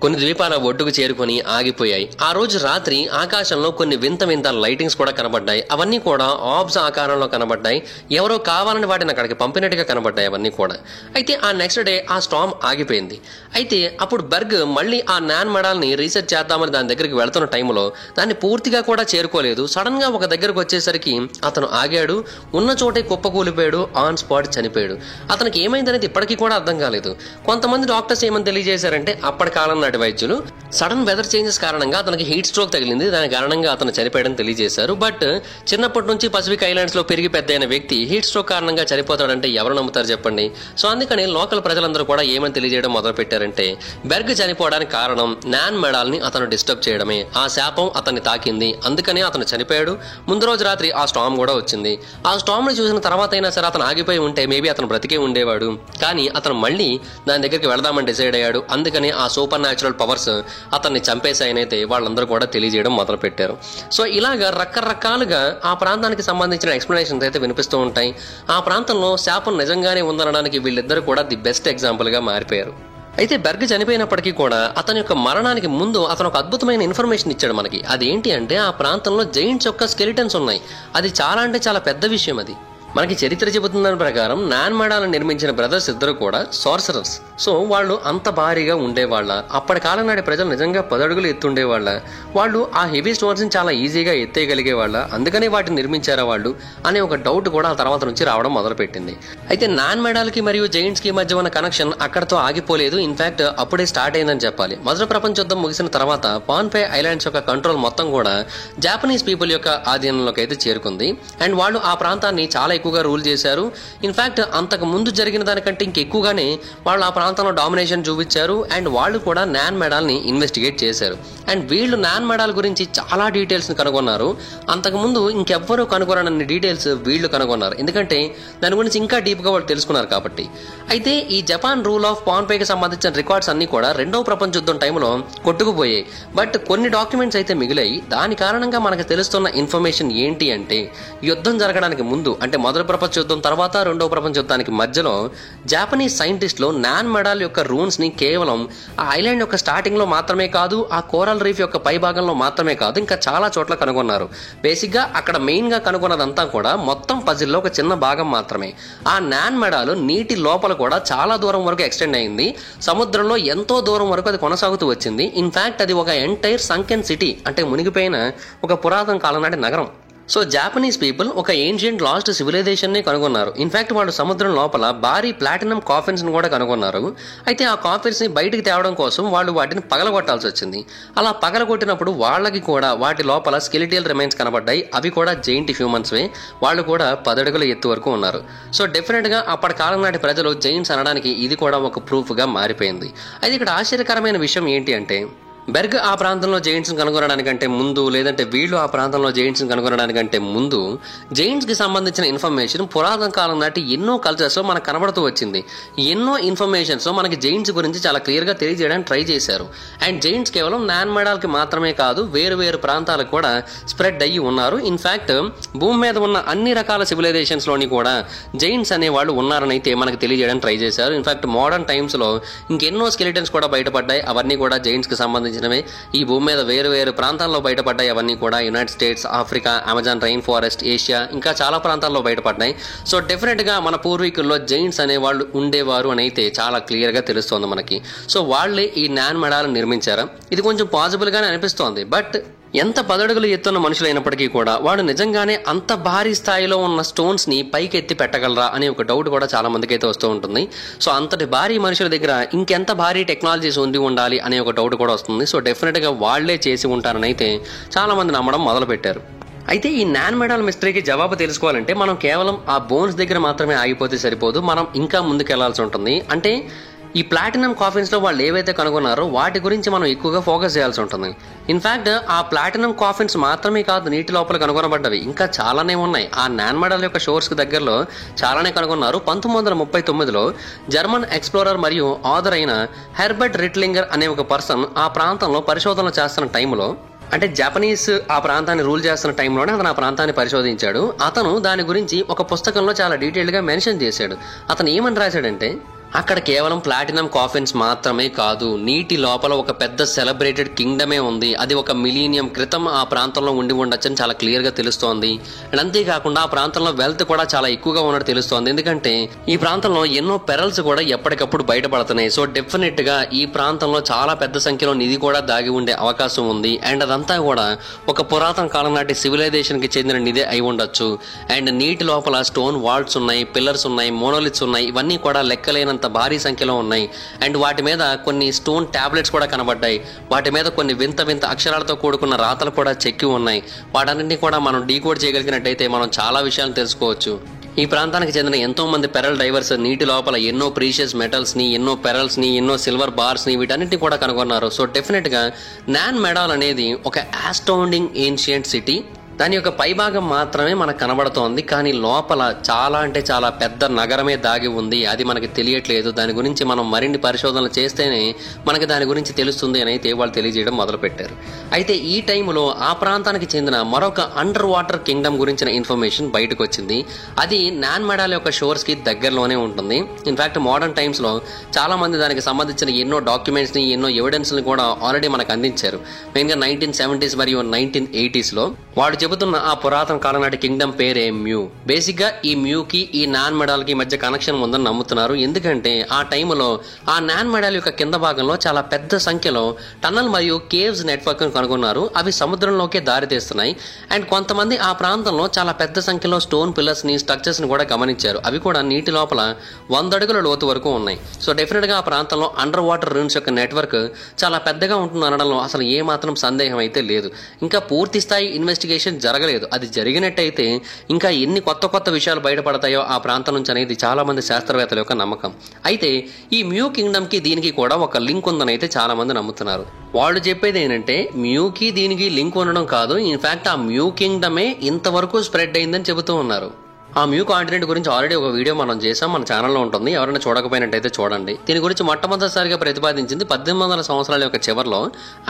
కొన్ని ద్వీపాల ఒడ్డుకు చేరుకుని ఆగిపోయాయి. ఆ రోజు రాత్రి ఆకాశంలో కొన్ని వింత వింత లైటింగ్స్ కూడా కనబడ్డాయి. అవన్నీ కూడా ఆబ్స్ ఆకారంలో కనబడ్డాయి. ఎవరో కావాలని వాటిని అక్కడికి పంపినట్టుగా కనబడ్డాయి అవన్నీ కూడా. అయితే ఆ నెక్స్ట్ డే ఆ స్టార్మ్ ఆగిపోయింది. అయితే అప్పుడు బెర్గ్ మళ్ళీ ఆ నాన్ మెడాల్ ని రీసెర్చ్ చేద్దామని దాని దగ్గరికి వెళ్తున్న టైంలో దాన్ని పూర్తిగా కూడా చేరుకోలేదు. సడన్ గా ఒక దగ్గరకు వచ్చేసరికి అతను ఆగాడు. ఉన్న చోటే కుప్పకూలిపోయాడు. ఆన్ స్పాట్ చనిపోయాడు. అతనికి ఏమైందనేది ఇప్పటికీ కూడా అర్థం కాలేదు. కొంతమంది డాక్టర్స్ ఏమని తెలియజేశారంటే అప్పటి కాలం నాటి వైద్యులు సడన్ వెదర్ చేంజెస్ కారణంగా అతనికి హీట్ స్ట్రోక్ తగిలింది. దాని కారణంగా అతను చనిపోయాడని తెలియజేశారు. బట్ చిన్నప్పటి నుంచి పసిఫిక్ ఐలాండ్స్ లో పెరిగి పెద్ద అయిన వ్యక్తి హీట్ స్ట్రోక్ కారణంగా చనిపోతాడంటే ఎవరు నమ్ముతారు చెప్పండి. సో అందుకని లోకల్ ప్రజలందరూ కూడా ఏమని తెలియజేయడం మొదలు పెట్టారంటే బెర్గ్ చనిపోవడానికి కారణం నాన్ మెడాల్ ని అతను డిస్టర్బ్ చేయడమే. ఆ శాపం అతన్ని తాకింది. అందుకని అతను చనిపోయాడు. ముందు రోజు రాత్రి ఆ స్టార్మ్ కూడా వచ్చింది. ఆ స్టార్మ్ ని చూసిన తర్వాత అయినా సరే అతను ఆగిపోయి ఉంటే మేబీ అతను బ్రతికే ఉండేవాడు. కానీ అతను మళ్ళీ దాని దగ్గరికి వెళదామని డిసైడ్ అయ్యాడు. అందుకని ఆ సూపర్ న్యాచురల్ పవర్స్ అతన్ని చంపేశాయనైతే వాళ్ళందరూ కూడా తెలియజేయడం మొదలు పెట్టారు. సో ఇలాగా రకరకాలుగా ఆ ప్రాంతానికి సంబంధించిన ఎక్స్ప్లెనేషన్స్ అయితే వినిపిస్తూ ఉంటాయి. ఆ ప్రాంతంలో శాపం నిజంగానే ఉందనడానికి వీళ్ళిద్దరూ కూడా ది బెస్ట్ ఎగ్జాంపుల్ గా మారిపోయారు. అయితే బెర్గ్ చనిపోయినప్పటికీ కూడా అతని యొక్క మరణానికి ముందు అతను ఒక అద్భుతమైన ఇన్ఫర్మేషన్ ఇచ్చాడు మనకి. అదేంటి అంటే ఆ ప్రాంతంలో జైంట్స్ యొక్క స్కెలిటన్స్ ఉన్నాయి. అది చాలా అంటే చాలా పెద్ద విషయం. అది మనకి చరిత్ర చెబుతుందని ప్రకారం నాన్ మెడాల్ని నిర్మించిన బ్రదర్స్ ఇద్దరు కూడా సార్సరర్స్. సో వాళ్ళు అంత భారీగా ఉండేవాళ్ళ. అప్పటి కాలం నాటి ప్రజలు నిజంగా 10 అడుగులు ఎత్తుండేవాళ్ళ. వాళ్ళు ఆ హెవీ స్టోన్స్ ని చాలా ఈజీగా ఎత్తేయగలిగేవాళ్ళ. అందుకనే వాటిని నిర్మించారా వాళ్ళు అనే ఒక డౌట్ కూడా ఆ తర్వాత నుంచి రావడం మొదలుపెట్టింది. అయితే నాన్ మెడాల్ కి మరియు జైంట్స్ కి మధ్య ఉన్న కనెక్షన్ అక్కడతో ఆగిపోలేదు. ఇన్ఫాక్ట్ అప్పుడే స్టార్ట్ అయిందని చెప్పాలి. మొదటి ప్రపంచ యుద్ధం ముగిసిన తర్వాత పాన్పే ఐలాండ్స్ యొక్క కంట్రోల్ మొత్తం కూడా జాపనీస్ పీపుల్ యొక్క ఆధీనంలోకి అయితే చేరుకుంది. అండ్ వాళ్ళు ఆ ప్రాంతాన్ని చాలా ఎక్కువగా రూల్ చేశారు. ఇన్ఫాక్ట్ అంతకు ముందు జరిగిన దానికంటే ఇంకెక్కువగానే వాళ్ళు ఆ ప్రాంతంలో డామినేషన్ చూపించారు. అండ్ వాళ్ళు కూడా నాన్ మెడాల్ ని ఇన్వెస్టిగేట్ చేశారు. అండ్ వీళ్ళు నాన్ మెడాల్ గురించి చాలా డీటెయిల్స్ ని కనుగొన్నారు. అంతకు ముందు ఇంకెవ్వరూ కనుగొనని డీటెయిల్స్ వీళ్ళు కనుగొన్నారు. ఎందుకంటే దాని గురించి ఇంకా డీప్ గా వాళ్ళు తెలుసుకున్నారు కాబట్టి. అయితే ఈ జపాన్ రూల్ ఆఫ్ పాన్పేకి సంబంధించిన రికార్డ్స్ అన్ని కూడా 2వ ప్రపంచ యుద్ధం టైంలో కొట్టుకుపోయాయి. బట్ కొన్ని డాక్యుమెంట్స్ అయితే మిగిలాయి. దాని కారణంగా మనకు తెలుస్తున్న ఇన్ఫర్మేషన్ ఏంటి అంటే యుద్ధం జరగడానికి ముందు అంటే మొదటి ప్రపంచ యుద్ధం తర్వాత 2వ ప్రపంచ యుద్ధానికి మధ్యలో జాపనీస్ సైంటిస్టులు నాన్ మెడాల్ యొక్క రూన్స్ ని కేవలం ఆ ఐలాండ్ యొక్క స్టార్టింగ్ లో మాత్రమే కాదు, ఆ కోరల్ రీఫ్ యొక్క పై భాగంలో మాత్రమే కాదు, ఇంకా చాలా చోట్ల కనుగొన్నారు. బేసిక్ గా అక్కడ మెయిన్ గా కనుగొన్నదంతా కూడా మొత్తం పజిల్లో ఒక చిన్న భాగం మాత్రమే. ఆ నాన్ మెడాల్ నీటి లోపల కూడా చాలా దూరం వరకు ఎక్స్టెండ్ అయింది. సముద్రంలో ఎంతో దూరం వరకు అది కొనసాగుతూ వచ్చింది. ఇన్ఫాక్ట్ అది ఒక ఎంటైర్ సంకెన్ సిటీ అంటే మునిగిపోయిన ఒక పురాతన కాలం నాటి నగరం. సో జాపనీస్ పీపుల్ ఒక ఏన్షియంట్ లాస్ట్ సివిలైజేషన్ ని కనుగొన్నారు. ఇన్ఫాక్ట్ వాళ్ళు సముద్రం లోపల భారీ ప్లాటినం కాఫిన్స్ ని కూడా కనుగొన్నారు. అయితే ఆ కాఫిన్స్ ని బయటికి తేవడం కోసం వాళ్ళు వాటిని పగలగొట్టాల్సి వచ్చింది. అలా పగలగొట్టినప్పుడు వాళ్ళకి కూడా వాటి లోపల స్కెలిటల్ రిమైన్స్ కనబడ్డాయి. అవి కూడా జైంట్ హ్యూమన్స్వే. వాళ్ళు కూడా 10 అడుగుల ఎత్తు వరకు ఉన్నారు. సో డెఫినెట్ గా అప్పటి కాలం నాటి ప్రజలు జైంట్స్ అనడానికి ఇది కూడా ఒక ప్రూఫ్ గా మారిపోయింది. అయితే ఇక్కడ ఆశ్చర్యకరమైన విషయం ఏంటి అంటే బెర్గ్ ఆ ప్రాంతంలో జైంట్స్ కనుగొనడానికంటే ముందు, లేదంటే వీళ్ళు ఆ ప్రాంతంలో జైంట్స్ కనుగొనడానికంటే ముందు జైంట్స్ కి సంబంధించిన ఇన్ఫర్మేషన్ పురాతన కాలం నాటి ఎన్నో కల్చర్స్ లో మనకు కనబడుతూ వచ్చింది. ఎన్నో ఇన్ఫర్మేషన్స్ మనకి జైంట్స్ గురించి చాలా క్లియర్ గా తెలియజేయడానికి ట్రై చేశారు. అండ్ జైంట్స్ కేవలం నాన్ మెడాల్ కి మాత్రమే కాదు, వేరు వేరు ప్రాంతాలకు కూడా స్ప్రెడ్ అయ్యి ఉన్నారు. ఇన్ఫాక్ట్ భూమి మీద ఉన్న అన్ని రకాల సివిలైజేషన్స్ లోని కూడా జైంట్స్ అనే వాళ్ళు ఉన్నారని అయితే మనకు తెలియజేయడానికి ట్రై చేశారు. ఇన్ఫాక్ట్ మోడర్న్ టైమ్స్ లో ఇంకెన్నో స్కెలిటన్స్ కూడా బయటపడ్డాయి. అవన్నీ కూడా జైంట్స్ కి సంబంధించిన సంబంధించినవే. ఈ భూమి మీద వేరు వేరు ప్రాంతాల్లో బయటపడ్డాయి. అవన్నీ కూడా United states, Africa, Amazon rain forest, Asia, ఇంకా చాలా ప్రాంతాల్లో బయటపడ్డాయి. సో డెఫినెట్ గా మన పూర్వీకుల్లో జైంట్స్ అనే వాళ్ళు ఉండేవారు అని అయితే చాలా క్లియర్ గా తెలుస్తోంది మనకి. సో వాళ్లే ఈ నాన్ మెడాలను నిర్మించారా? ఇది కొంచెం పాసిబుల్ గానే అనిపిస్తోంది. బట్ ఎంత 10 అడుగులు ఎత్తున్న మనుషులైనప్పటికీ కూడా వాడు నిజంగానే అంత భారీ స్థాయిలో ఉన్న స్టోన్స్ ని పైకి ఎత్తి పెట్టగలరా అనే ఒక డౌట్ కూడా చాలా మందికి అయితే వస్తూ ఉంటుంది. సో అంతటి భారీ మనుషుల దగ్గర ఇంకెంత భారీ టెక్నాలజీస్ ఉండాలి అనే ఒక డౌట్ కూడా వస్తుంది. సో డెఫినెట్ గా వాళ్లే చేసి ఉంటారని అయితే చాలా మంది నమ్మడం మొదలు పెట్టారు. అయితే ఈ నాన్ మెడాల్ మిస్టరీకి జవాబు తెలుసుకోవాలంటే మనం కేవలం ఆ బోన్స్ దగ్గర మాత్రమే ఆగిపోతే సరిపోదు. మనం ఇంకా ముందుకెళ్లాల్సి ఉంటుంది. అంటే ఈ ప్లాటినం కాఫిన్స్ లో వాళ్ళు ఏవైతే కనుగొన్నారో వాటి గురించి మనం ఎక్కువగా ఫోకస్ చేయాల్సి ఉంటుంది. ఇన్ఫాక్ట్ ఆ ప్లాటినం కాఫిన్స్ మాత్రమే కాదు నీటి లోపల కనుగొనబడ్డవి, ఇంకా చాలానే ఉన్నాయి. ఆ నాన్ మెడాల్ యొక్క షోర్స్ కి దగ్గరలో చాలానే కనుగొన్నారు. 1939లో జర్మన్ ఎక్స్ప్లోరర్ మరియు ఆథర్ అయిన హెర్బర్ట్ రిట్లింగర్ అనే ఒక పర్సన్ ఆ ప్రాంతంలో పరిశోధనలు చేస్తున్న టైంలో, అంటే జపనీస్ ఆ ప్రాంతాన్ని రూల్ చేస్తున్న టైంలోనే అతను ఆ ప్రాంతాన్ని పరిశోధించాడు. అతను దాని గురించి ఒక పుస్తకంలో చాలా డీటెయిల్డ్ గా మెన్షన్ చేశాడు. అతను ఏమని రాశాడంటే, అక్కడ కేవలం ప్లాటినం కాఫిన్స్ మాత్రమే కాదు, నీటి లోపల ఒక పెద్ద సెలబ్రేటెడ్ కింగ్డమే ఉంది. అది 1 మిలీనియం క్రితం ఆ ప్రాంతంలో ఉండి ఉండొచ్చని చాలా క్లియర్ గా తెలుస్తోంది. అండ్ అంతేకాకుండా ఆ ప్రాంతంలో వెల్త్ కూడా చాలా ఎక్కువగా ఉన్నట్టు తెలుస్తోంది. ఎందుకంటే ఈ ప్రాంతంలో ఎన్నో పెరల్స్ కూడా ఎప్పటికప్పుడు బయటపడుతున్నాయి. సో డెఫినెట్ గా ఈ ప్రాంతంలో చాలా పెద్ద సంఖ్యలో నిధి కూడా దాగి ఉండే అవకాశం ఉంది. అండ్ అదంతా కూడా ఒక పురాతన కాలం నాటి సివిలైజేషన్ కి చెందిన నిధి అయి ఉండొచ్చు. అండ్ నీటి లోపల స్టోన్ వాల్స్ ఉన్నాయి, పిల్లర్స్ ఉన్నాయి, మోనోలిత్స్ ఉన్నాయి. ఇవన్నీ కూడా లెక్కలేనంత భారీ సంఖ్యలో ఉన్నాయి. అండ్ వాటి మీద కొన్ని స్టోన్ టాబ్లెట్స్ కూడా కనబడ్డాయి. వాటి మీద కొన్ని వింత వింత అక్షరాలతో కూడుకున్న రాతలు కూడా చెక్కి ఉన్నాయి. వాటన్నింటినీ కూడా మనం డీకోడ్ చేయగలిగినట్టయితే మనం చాలా విషయాలు తెలుసుకోవచ్చు. ఈ ప్రాంతానికి చెందిన ఎంతో మంది పెరల్ డైవర్స్ నీటి లోపల ఎన్నో ప్రీషియస్ మెటల్స్ ని, ఎన్నో పెరల్స్ ని, ఎన్నో సిల్వర్ బార్స్ ని, వీటన్నిటిని కూడా కనుగొన్నారు. సో డెఫినెట్ గా నాన్ మెడాల్ అనేది ఒక ఆస్టౌండింగ్ ఏన్షియంట్ సిటీ. దాని యొక్క పైభాగం మాత్రమే మనకు కనబడుతోంది, కానీ లోపల చాలా అంటే చాలా పెద్ద నగరమే దాగి ఉంది. అది మనకి తెలియట్లేదు. దాని గురించి మనం మరిన్ని పరిశోధనలు చేస్తేనే మనకి దాని గురించి తెలుస్తుంది అని అయితే వాళ్ళు తెలియజేయడం మొదలు పెట్టారు. అయితే ఈ టైంలో ఆ ప్రాంతానికి చెందిన మరొక అండర్ వాటర్ కింగ్డమ్ గురించిన ఇన్ఫర్మేషన్ బయటకు వచ్చింది. అది నాన్ మెడాల్ యొక్క షోర్స్ కి దగ్గరలోనే ఉంటుంది. ఇన్ఫాక్ట్ మోడర్న్ టైమ్స్ లో చాలా మంది దానికి సంబంధించిన ఎన్నో డాక్యుమెంట్స్ ని, ఎన్నో ఎవిడెన్స్ ని కూడా ఆల్రెడీ మనకు అందించారు. మెయిన్ గా 1970s మరియు 1980s లో వాడు చెబుతున్న ఆ పురాతన కాలం నాటి కింగ్డమ్ పేరే మ్యూ. బేసిక్ గా ఈ మ్యూ కి ఈ నాన్ మెడాల్ కి మధ్య కనెక్షన్ ఉందని నమ్ముతున్నారు. ఎందుకంటే ఆ టైంలో ఆ నాన్ మెడాల్ యొక్క కింద భాగంలో చాలా పెద్ద సంఖ్యలో టన్నల్ మరియు కేవ్స్ నెట్వర్క్ కనుగొన్నారు. అవి సముద్రంలోకే దారితీస్తున్నాయి. అండ్ కొంతమంది ఆ ప్రాంతంలో చాలా పెద్ద సంఖ్యలో స్టోన్ పిల్లర్స్ ని, స్ట్రక్చర్స్ ని కూడా గమనించారు. అవి కూడా నీటి లోపల 100 అడుగుల లోతు వరకు ఉన్నాయి. సో డెఫినెట్ గా ఆ ప్రాంతంలో అండర్ వాటర్ రూన్స్ యొక్క నెట్వర్క్ చాలా పెద్దగా ఉంటుంది అనడంలో అసలు ఏ మాత్రం సందేహం అయితే లేదు. ఇంకా పూర్తి స్థాయి ఇన్వెస్టిగేషన్ జరగలేదు. అది జరిగినట్టయితే ఇంకా ఎన్ని కొత్త కొత్త విషయాలు బయటపడతాయో ఆ ప్రాంతం నుంచి అనేది చాలా మంది శాస్త్రవేత్తల యొక్క నమ్మకం. అయితే ఈ మ్యూ కింగ్డమ్ కి దీనికి కూడా ఒక లింక్ ఉందని అయితే చాలా మంది నమ్ముతున్నారు. వాళ్ళు చెప్పేది ఏంటంటే మ్యూకి దీనికి లింక్ ఉండడం కాదు, ఇన్ఫాక్ట్ ఆ మ్యూ కింగ్డమే ఇంతవరకు స్ప్రెడ్ అయిందని చెబుతూ ఉన్నారు. ఆ మ్యూ కాంటినెంట్ గురించి ఆల్రెడీ ఒక వీడియో మనం చేసాం, మన ఛానల్లో ఉంటుంది. ఎవరైనా చూడకపోయినట్టయితే చూడండి. దీని గురించి మొట్టమొదటిసారిగా ప్రతిపాదించింది 1800 సంవత్సరాల యొక్క చివరిలో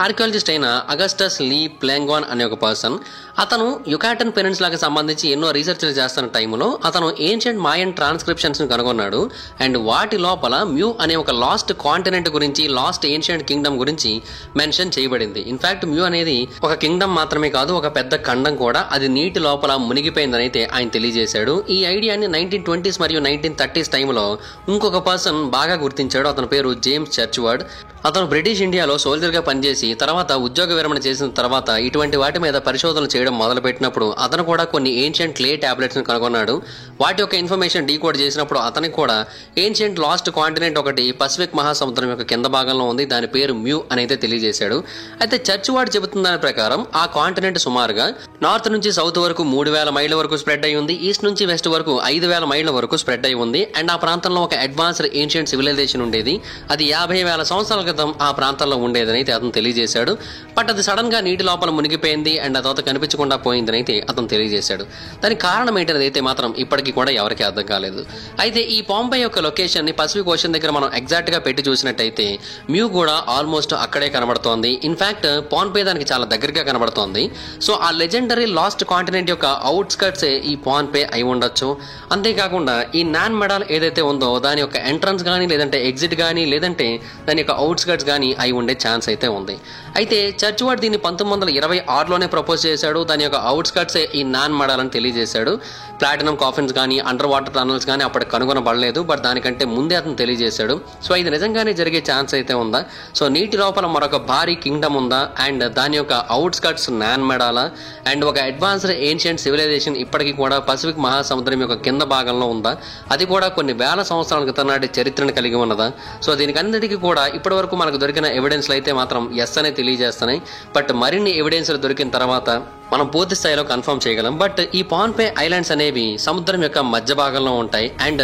ఆర్కియాలజిస్ట్ అయిన అగస్టస్ లీ ప్లాంగ్వాన్ అనే ఒక పర్సన్. అతను యుకాటన్ పెనిన్సులాకి సంబంధించి ఎన్నో రీసెర్చ్లు చేస్తున్న టైంలో అతను ఏన్షియంట్ మాయన్ ట్రాన్స్క్రిప్షన్స్ ని కనుగొన్నాడు. అండ్ వాటి లోపల మ్యూ అనే ఒక లాస్ట్ కాంటినెంట్ గురించి, లాస్ట్ ఏన్షియంట్ కింగ్డమ్ గురించి మెన్షన్ చేయబడింది. ఇన్ఫాక్ట్ మ్యూ అనేది ఒక కింగ్డమ్ మాత్రమే కాదు, ఒక పెద్ద ఖండం కూడా. అది నీటి లోపల మునిగిపోయిందని అయితే ఆయన తెలియజేశాడు. ఈ ఐడియాని 1920s మరియు 1930s టైంలో ఇంకొక పర్సన్ బాగా గుర్తించాడు. అతని పేరు జేమ్స్ చర్చ్వర్డ్. అతను బ్రిటిష్ ఇండియాలో సోల్జర్ గా పనిచేసి తర్వాత ఉద్యోగ విరమణ చేసిన తర్వాత ఇటువంటి వాటి మీద పరిశోధనలు చేయడం మొదలు పెట్టినప్పుడు అతను కూడా కొన్ని ఏన్షియంట్ క్లే టాబ్లెట్స్ ని కనుగొన్నాడు. వాటి యొక్క ఇన్ఫర్మేషన్ డీకోడ్ చేసినప్పుడు అతనికి కూడా ఏన్షియంట్ లాస్ట్ కాంటినెంట్ ఒకటి పసిఫిక్ మహాసముద్రం యొక్క కింద భాగంలో ఉంది, దాని పేరు మ్యూ అనేది తెలియజేశాడు. అయితే చర్చ్వర్డ్ చెబుతున్న దాని ప్రకారం ఆ కాంటినెంట్ సుమారుగా నార్త్ నుంచి సౌత్ వరకు 3000 మైళ్ళ వరకు స్ప్రెడ్ అయి ఉంది. ఈస్ట్ నుంచి వెస్ట్ వరకు 5000 మైళ్ళ వరకు స్ప్రెడ్ అయి ఉంది. అండ్ ఆ ప్రాంతంలో ఒక అడ్వాన్స్డ్ ఏన్షియంట్ సివిలైజేషన్ ఉండేది. అది 50,000 సంవత్సరాల క్రితం ఆ ప్రాంతంలో ఉండేదని అయితే అతను తెలియజేశాడు. బట్ అది సడన్ గా నీటి లోపల మునిగిపోయింది అండ్ ఆ తర్వాత కనిపించకుండా పోయిందని అయితే అతను తెలియజేశాడు. దానికి కారణం ఏంటనేది అయితే మాత్రం ఇప్పటికీ కూడా ఎవరికి అర్థం కాలేదు. అయితే ఈ పాంపే యొక్క లొకేషన్ ని పసిఫిక్ ఓషన్ దగ్గర మనం ఎగ్జాక్ట్ గా పెట్టి చూసినట్టయితే మ్యూ కూడా ఆల్మోస్ట్ అక్కడే కనబడుతోంది. ఇన్ఫాక్ట్ పాంపే దానికి చాలా దగ్గరగా కనబడుతోంది. సో ఆ లెజెండరీ లాస్ట్ కాంటినెంట్ యొక్క అవుట్స్కర్ట్స్ ఈ పాంపే అయి ఉండొచ్చు. అంతేకాకుండా ఈ నాన్ మెడాల్ ఏదైతే ఉందో దాని యొక్క ఎంట్రన్స్ గానీ, లేదంటే ఎగ్జిట్ గానీ, లేదంటే దాని యొక్క అవుట్ అవుట్స్కట్స్ కానీ అయి ఉండే ఛాన్స్ అయితే ఉంది. అయితే చర్చ్ వార్డ్ దీన్ని 1926లోనే ప్రపోజ్ చేశాడు. దాని యొక్క అవుట్స్కట్స్ ఈ నాన్ మడాలని తెలియజేశాడు. ప్లాటినం కాఫిన్స్ కానీ అండర్ వాటర్ టనల్స్ కానీ అప్పటికి కనుగొనబడలేదు, బట్ దానికంటే ముందే అతను తెలియజేశాడు. సో ఇది నిజంగానే జరిగే ఛాన్స్ అయితే ఉందా? సో నీటి లోపల మరొక భారీ కింగ్డమ్ ఉందా, అండ్ దాని యొక్క అవుట్స్కట్స్ నాన్ మెడాలా, అండ్ ఒక అడ్వాన్స్డ్ ఏన్షియంట్ సివిలైజేషన్ ఇప్పటికీ కూడా పసిఫిక్ మహాసముద్రం యొక్క కింద భాగంలో ఉందా, అది కూడా కొన్ని వేల సంవత్సరాల క్రితం నాటి చరిత్రను కలిగి ఉన్నదా? సో దీనికన్నిటికీ కూడా ఇప్పటి వరకు మనకు దొరికిన ఎవిడెన్స్లు అయితే మాత్రం ఎస్ అనే తెలియజేస్తున్నాయి. బట్ మరిన్ని ఎవిడెన్స్లు దొరికిన తర్వాత మనం పూర్తి స్థాయిలో కన్ఫర్మ్ చేయగలం. బట్ ఈ పాన్పే ఐలాండ్స్ అనేవి సముద్రం యొక్క మధ్య భాగంలో ఉంటాయి, అండ్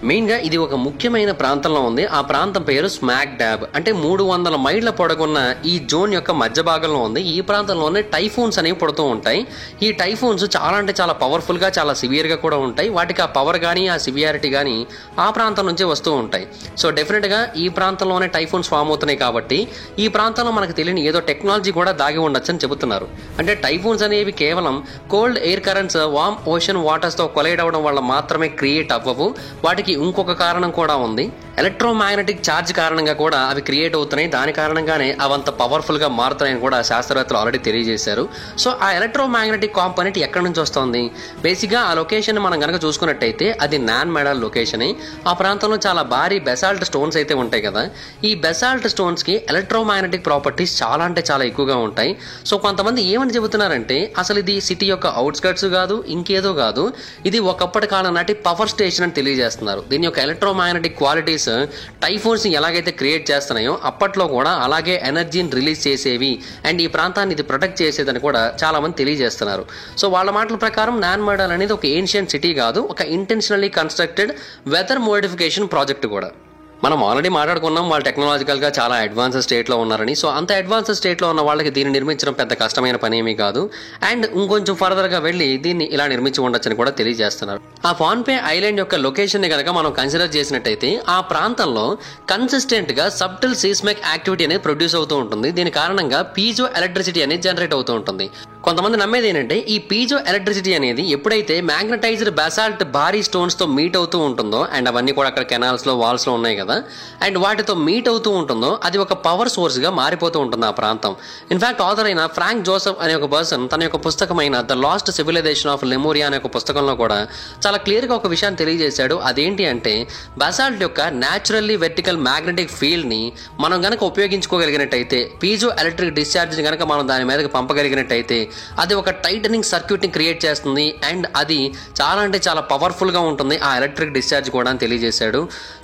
మెయిన్ గా ఇది ఒక ముఖ్యమైన ప్రాంతంలో ఉంది. ఆ ప్రాంతం పేరు స్మాక్ డాబ్. అంటే 300 మైళ్ళ పొడగున్న ఈ జోన్ యొక్క మధ్య భాగంలో ఉంది. ఈ ప్రాంతంలోనే టైఫూన్స్ అనేవి పుడుతూ ఉంటాయి. ఈ టైఫూన్స్ చాలా అంటే చాలా పవర్ఫుల్ గా, చాలా సివియర్ గా కూడా ఉంటాయి. వాటికి ఆ పవర్ కానీ ఆ సివియారిటీ కానీ ఆ ప్రాంతం నుంచే వస్తూ ఉంటాయి. సో డెఫినెట్ గా ఈ ప్రాంతంలోనే టైఫూన్స్ ఫామ్ అవుతున్నాయి కాబట్టి ఈ ప్రాంతంలో మనకు తెలియని ఏదో టెక్నాలజీ కూడా దాగి ఉండొచ్చని చెబుతున్నారు. అంటే టైఫూన్స్ అనేవి కేవలం cold air currents, warm ocean waters తో కొలైడ్ అవడం వల్ల మాత్రమే క్రియేట్ అవ్వవు. వాటికి ఇంకొక కారణం కూడా ఉంది. ఎలక్ట్రోమాగ్నెటిక్ ఛార్జ్ కారణంగా కూడా అవి క్రియేట్ అవుతున్నాయి. దాని కారణంగానే అవంత పవర్ఫుల్ గా మారుతున్నాయని కూడా శాస్త్రవేత్తలు ఆల్రెడీ తెలియజేశారు. సో ఆ ఎలక్ట్రోమాగ్నెటిక్ కాంపోనెంట్ ఎక్కడి నుంచి వస్తుంది? బేసిక్ గా ఆ లొకేషన్ మనం కనుక చూసుకున్నట్టయితే అది నాన్ మెడల్ లొకేషన్. ఆ ప్రాంతంలో చాలా భారీ బెసాల్ట్ స్టోన్స్ అయితే ఉంటాయి కదా. ఈ బెసాల్ట్ స్టోన్స్ కి ఎలక్ట్రోమాగ్నెటిక్ ప్రాపర్టీస్ చాలా అంటే చాలా ఎక్కువగా ఉంటాయి. సో కొంతమంది ఏమని చెబుతున్నారంటే అసలు ఇది సిటీ యొక్క అవుట్స్కట్స్ కాదు, ఇంకేదో కాదు, ఇది ఒకప్పటి కాలం నాటి పవర్ స్టేషన్ అని తెలియజేస్తున్నారు. దీని యొక్క ఎలక్ట్రోమాగ్నెటిక్ క్వాలిటీస్ టైఫోన్స్ ఎలాగైతే క్రియేట్ చేస్తున్నాయో అప్పట్లో కూడా అలాగే ఎనర్జీని రిలీజ్ చేసేవి, అండ్ ఈ ప్రాంతాన్ని ఇది ప్రొటెక్ట్ చేసేదని కూడా చాలా మంది తెలియజేస్తున్నారు. సో వాళ్ళ మాటల ప్రకారం నాన్ మెడల్ అనేది ఒక ఏన్షియంట్ సిటీ కాదు, ఒక intentionally constructed weather modification project కూడా. మనం ఆల్రెడీ మాట్లాడుకున్నాం వాళ్ళు టెక్నాలజికల్గా చాలా అడ్వాన్స్ స్టేట్లో ఉన్నారని. సో అంత అడ్వాన్స్ స్టేట్లో ఉన్న వాళ్ళకి దీన్ని నిర్మించడం పెద్ద కష్టమైన పని ఏమీ కాదు, అండ్ ఇంకొంచెం ఫర్దర్గా వెళ్ళి దీన్ని ఇలా నిర్మించి ఉండొచ్చని కూడా తెలియజేస్తున్నారు. ఆ పాన్పే ఐలాండ్ యొక్క లొకేషన్ని కనుక మనం కన్సిడర్ చేసినట్టయితే ఆ ప్రాంతంలో కన్సిస్టెంట్ గా సబ్టిల్ సీస్మిక్ యాక్టివిటీ అనేది ప్రొడ్యూస్ అవుతూ ఉంటుంది. దీని కారణంగా పీజో ఎలక్ట్రిసిటీ అనేది జనరేట్ అవుతూ ఉంటుంది. కొంతమంది నమ్మేది ఏంటంటే ఈ పీజో ఎలక్ట్రిసిటీ అనేది ఎప్పుడైతే మ్యాగ్నటైజ్డ్ బెసాల్ట్ భారీ స్టోన్స్ తో మీట్ అవుతూ ఉంటుందో, అండ్ అవన్నీ కూడా అక్కడ కెనాల్స్ లో వాల్స్ లో ఉన్నాయి కదా, అండ్ వాటితో మీట్ అవుతూ ఉంటుందో అది ఒక పవర్ సోర్స్ గా మారిపోతూ ఉంటుంది ఆ ప్రాంతం. ఇన్ఫాక్ట్ ఆథర్ అయిన ఫ్రాంక్ జోసెఫ్ అనే ఒక పర్సన్ తన యొక్క పుస్తకమైన ద లాస్ట్ సివిలైజేషన్ ఆఫ్ లెమోరియా అనే ఒక పుస్తకంలో కూడా చాలా క్లియర్ గా ఒక విషయాన్ని తెలియజేశాడు. అదేంటి అంటే బెసాల్ట్ యొక్క న్యాచురల్లీ వెర్టికల్ మ్యాగ్నెటిక్ ఫీల్డ్ ని మనం గనక ఉపయోగించుకోగలిగినట్టయితే, పీజో ఎలక్ట్రిక్ డిశ్చార్జ్ ని గనక మనం దాని మీదకి పంపగలిగినట్టయితే అది ఒక టైటనింగ్ సర్క్యూట్ ని క్రియేట్ చేస్తుంది, అండ్ అది చాలా అంటే చాలా పవర్ఫుల్ గా ఉంటుంది ఆ ఎలక్ట్రిక్ డిశ్చార్జ్ కూడా అని తెలియజేశాడు.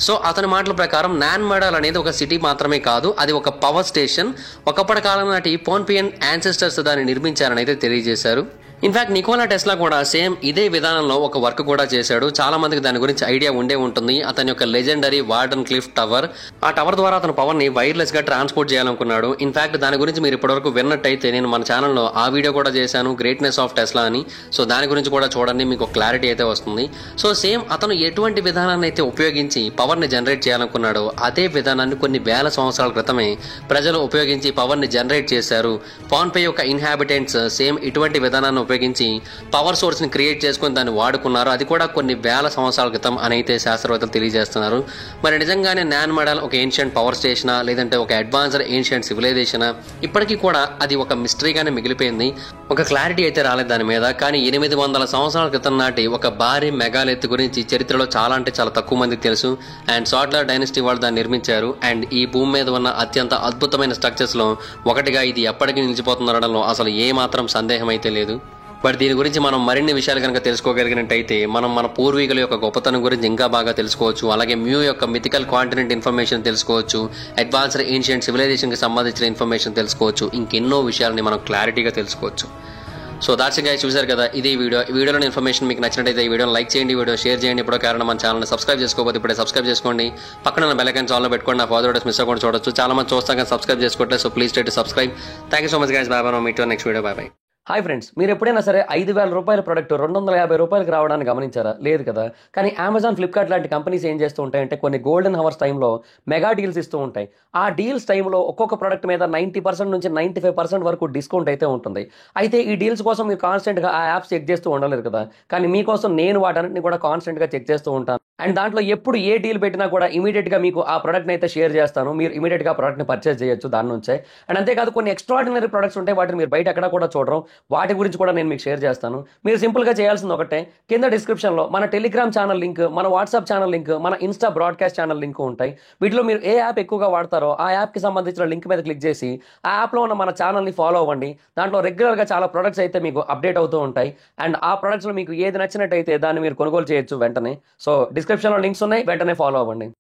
సో అతని మాటల ప్రకారం నాన్ మెడల్ అనేది ఒక సిటీ మాత్రమే కాదు, అది ఒక పవర్ స్టేషన్. ఒకప్పటి కాలం నాటి పోన్పియన్ యాన్సెస్టర్స్ దాన్ని నిర్మించారని అయితే తెలియజేశారు. ఇన్ఫాక్ట్ నికోలా టెస్లా కూడా సేమ్ ఇదే విధానంలో ఒక వర్క్ కూడా చేశాడు. చాలా మందికి దాని గురించి ఐడియా ఉండే ఉంటుంది. అతని యొక్క లెజెండరీ వార్డన్ క్లిఫ్ టవర్, ఆ టవర్ ద్వారా అతను పవర్ ని వైర్లెస్ గా ట్రాన్స్పోర్ట్ చేయాలనుకున్నాడు. ఇన్ఫాక్ట్ దాని గురించి మీరు ఇప్పటివరకు విన్నట్టయితే నేను మన ఛానల్లో ఆ వీడియో కూడా చేశాను, గ్రేట్నెస్ ఆఫ్ టెస్లా అని. సో దాని గురించి కూడా చూడండి, మీకు క్లారిటీ అయితే వస్తుంది. సో సేమ్ అతను ఎటువంటి విధానాన్ని అయితే ఉపయోగించి పవర్ ని జనరేట్ చేయాలనుకున్నాడో అదే విధానాన్ని కొన్ని వేల సంవత్సరాల క్రితమే ప్రజలు ఉపయోగించి పవర్ ని జనరేట్ చేశారు. పాన్పే యొక్క ఇన్హాబిటెంట్స్ సేమ్ ఇటువంటి విధానాన్ని ఉపయోగించి పవర్ సోర్స్ ని క్రియేట్ చేసుకుని దాన్ని వాడుకున్నారు. అది కూడా కొన్ని వేల సంవత్సరాల క్రితం అని అయితే శాస్త్రవేత్తలు తెలియజేస్తున్నారు. మరి నిజంగానే నాన్ మెడల్ ఒక ఏన్షియంట్ పవర్ స్టేషనా, లేదంటే ఒక అడ్వాన్స్డ్ ఏన్షియంట్ సివిలైజేషనా? ఇప్పటికీ కూడా అది ఒక మిస్టరీగానే మిగిలిపోయింది. ఒక క్లారిటీ అయితే రాలేదు దాని మీద. కానీ 800 సంవత్సరాల క్రితం నాటి ఒక భారీ మెగాలిత్ గురించి చరిత్రలో చాలా అంటే చాలా తక్కువ మందికి తెలుసు. అండ్ సాట్లర్ డైనస్టీ వాళ్ళు దాన్ని నిర్మించారు. అండ్ ఈ భూమి మీద ఉన్న అత్యంత అద్భుతమైన స్ట్రక్చర్స్ లో ఒకటిగా ఇది ఎప్పటికీ నిలిచిపోతుందనడంలో అసలు ఏ మాత్రం సందేహం అయితే లేదు. బట్ దీని గురించి మనం మరిన్ని విషయాలు కనుక తెలుసుకోగలిగినట్టయితే మనం మన పూర్వీకుల యొక్క గొప్పతనం గురించి ఇంకా బాగా తెలుసుకోవచ్చు. అలాగే మ్యూ యొక్క మిథికల్ కాంటినెంట్ ఇన్ఫర్మేషన్ తెలుసుకోవచ్చు, అడ్వాన్స్డ్ ఏన్షియంట్ సివిలైజేషన్ కి సంబంధించిన ఇన్ఫర్మేషన్ తెలుసుకోవచ్చు, ఇంకెన్నో విషయాలని మనం క్లారిటీగా తెలుసుకోవచ్చు. సో దాట్స్ గైస్, చూసారు కదా ఇది వీడియోలో ఇన్ఫర్మేషన్ మీకు నచ్చినట్టయితే ఈ వీడియోని లైక్ చేయండి, వీడియో షేర్ చేయండి. ఇప్పుడు కారణం మన ఛానల్ని సబ్స్క్రైబ్ చేసుకోకపోతే ఇప్పుడే సబ్స్క్రైబ్ చేసుకోండి. పక్కన బెల్ ఐకాన్ ఆన్లో పెట్టుకోండి, నా ఫర్దర్ వీడియోస్ మిస్ అవ్వకుండా చూడొచ్చు. చాలా మంది చూస్తాం కానీ సబ్స్క్రైబ్ చేసుకోవట్లేదు. So please try to subscribe. Thank you so much guys, by by. Meet you next video. By by. Hi friends, మీరు ఎప్పుడైనా సరే 5,000 రూపాయల ప్రొడక్ట్ 250 రూపాయలకు రావడాన్ని గమనించారా? లేదు కదా. కానీ అమెజాన్, ఫ్లిప్కార్ట్ లాంటి కంపెనీస్ ఏం చేస్తూ ఉంటాయంటే కొన్ని గోల్డెన్ హవర్స్ టైంలో మెగా డీల్స్ ఇస్తూ ఉంటాయి. ఆ డీల్స్ టైంలో ఒక్కొక్క ప్రొడక్ట్ మీద 90% నుంచి 95% వరకు డిస్కౌంట్ అయితే ఉంటుంది. అయితే ఈ డీల్స్ కోసం మీరు కాన్స్టెంట్గా ఆ యాప్స్ చెక్ చేస్తూ ఉండలేరు కదా. కానీ మీకోసం నేను వాటన్నిటిని కూడా కాన్స్టెంట్గా చెక్ చేస్తూ ఉంటాను. అండ్ దాంట్లో ఎప్పుడు ఏ డీల్ పెట్టినా కూడా ఇమీడియట్గా మీకు ఆ ప్రొడక్ట్ని అయితే షేర్ చేస్తాను. మీరు ఇమీడియట్గా ఆ ప్రొడక్ట్ని పర్చేస్ చేయొచ్చు దాని నుంచే. అండ్ అంతేకాదు కొన్ని ఎక్స్ట్రాడినరీ ప్రొడక్ట్స్ ఉంటాయి, వాటిని మీరు బయట ఎక్కడ కూడా చూడరు. వాటి గురించి కూడా నేను మీకు షేర్ చేస్తాను. మీరు సింపుల్గా చేయాల్సింది ఒకటే, కింద డిస్క్రిప్షన్లో మన టెలిగ్రామ్ ఛానల్ లింక్, మన వాట్సాప్ ఛానల్ లింక్, మన ఇన్స్టా బ్రాడ్కాస్ట్ ఛానల్ లింక్ ఉంటాయి. వీటిలో మీరు ఏ యాప్ ఎక్కువగా వాడతారో ఆ యాప్కి సంబంధించిన లింక్ మీద క్లిక్ చేసి ఆ యాప్లో ఉన్న మన ఛానల్ని ఫాలో అవ్వండి. దాంట్లో రెగ్యులర్గా చాలా ప్రొడక్ట్స్ అయితే మీకు అప్డేట్ అవుతూ ఉంటాయి. అండ్ ఆ ప్రొడక్ట్స్లో మీకు ఏది నచ్చినట్టయితే దాన్ని మీరు కొనుగోలు చేయొచ్చు వెంటనే. సో డిస్క్రిప్షన్లో లింక్స్ ఉన్నాయి, వెంటనే ఫాలో అవ్వండి.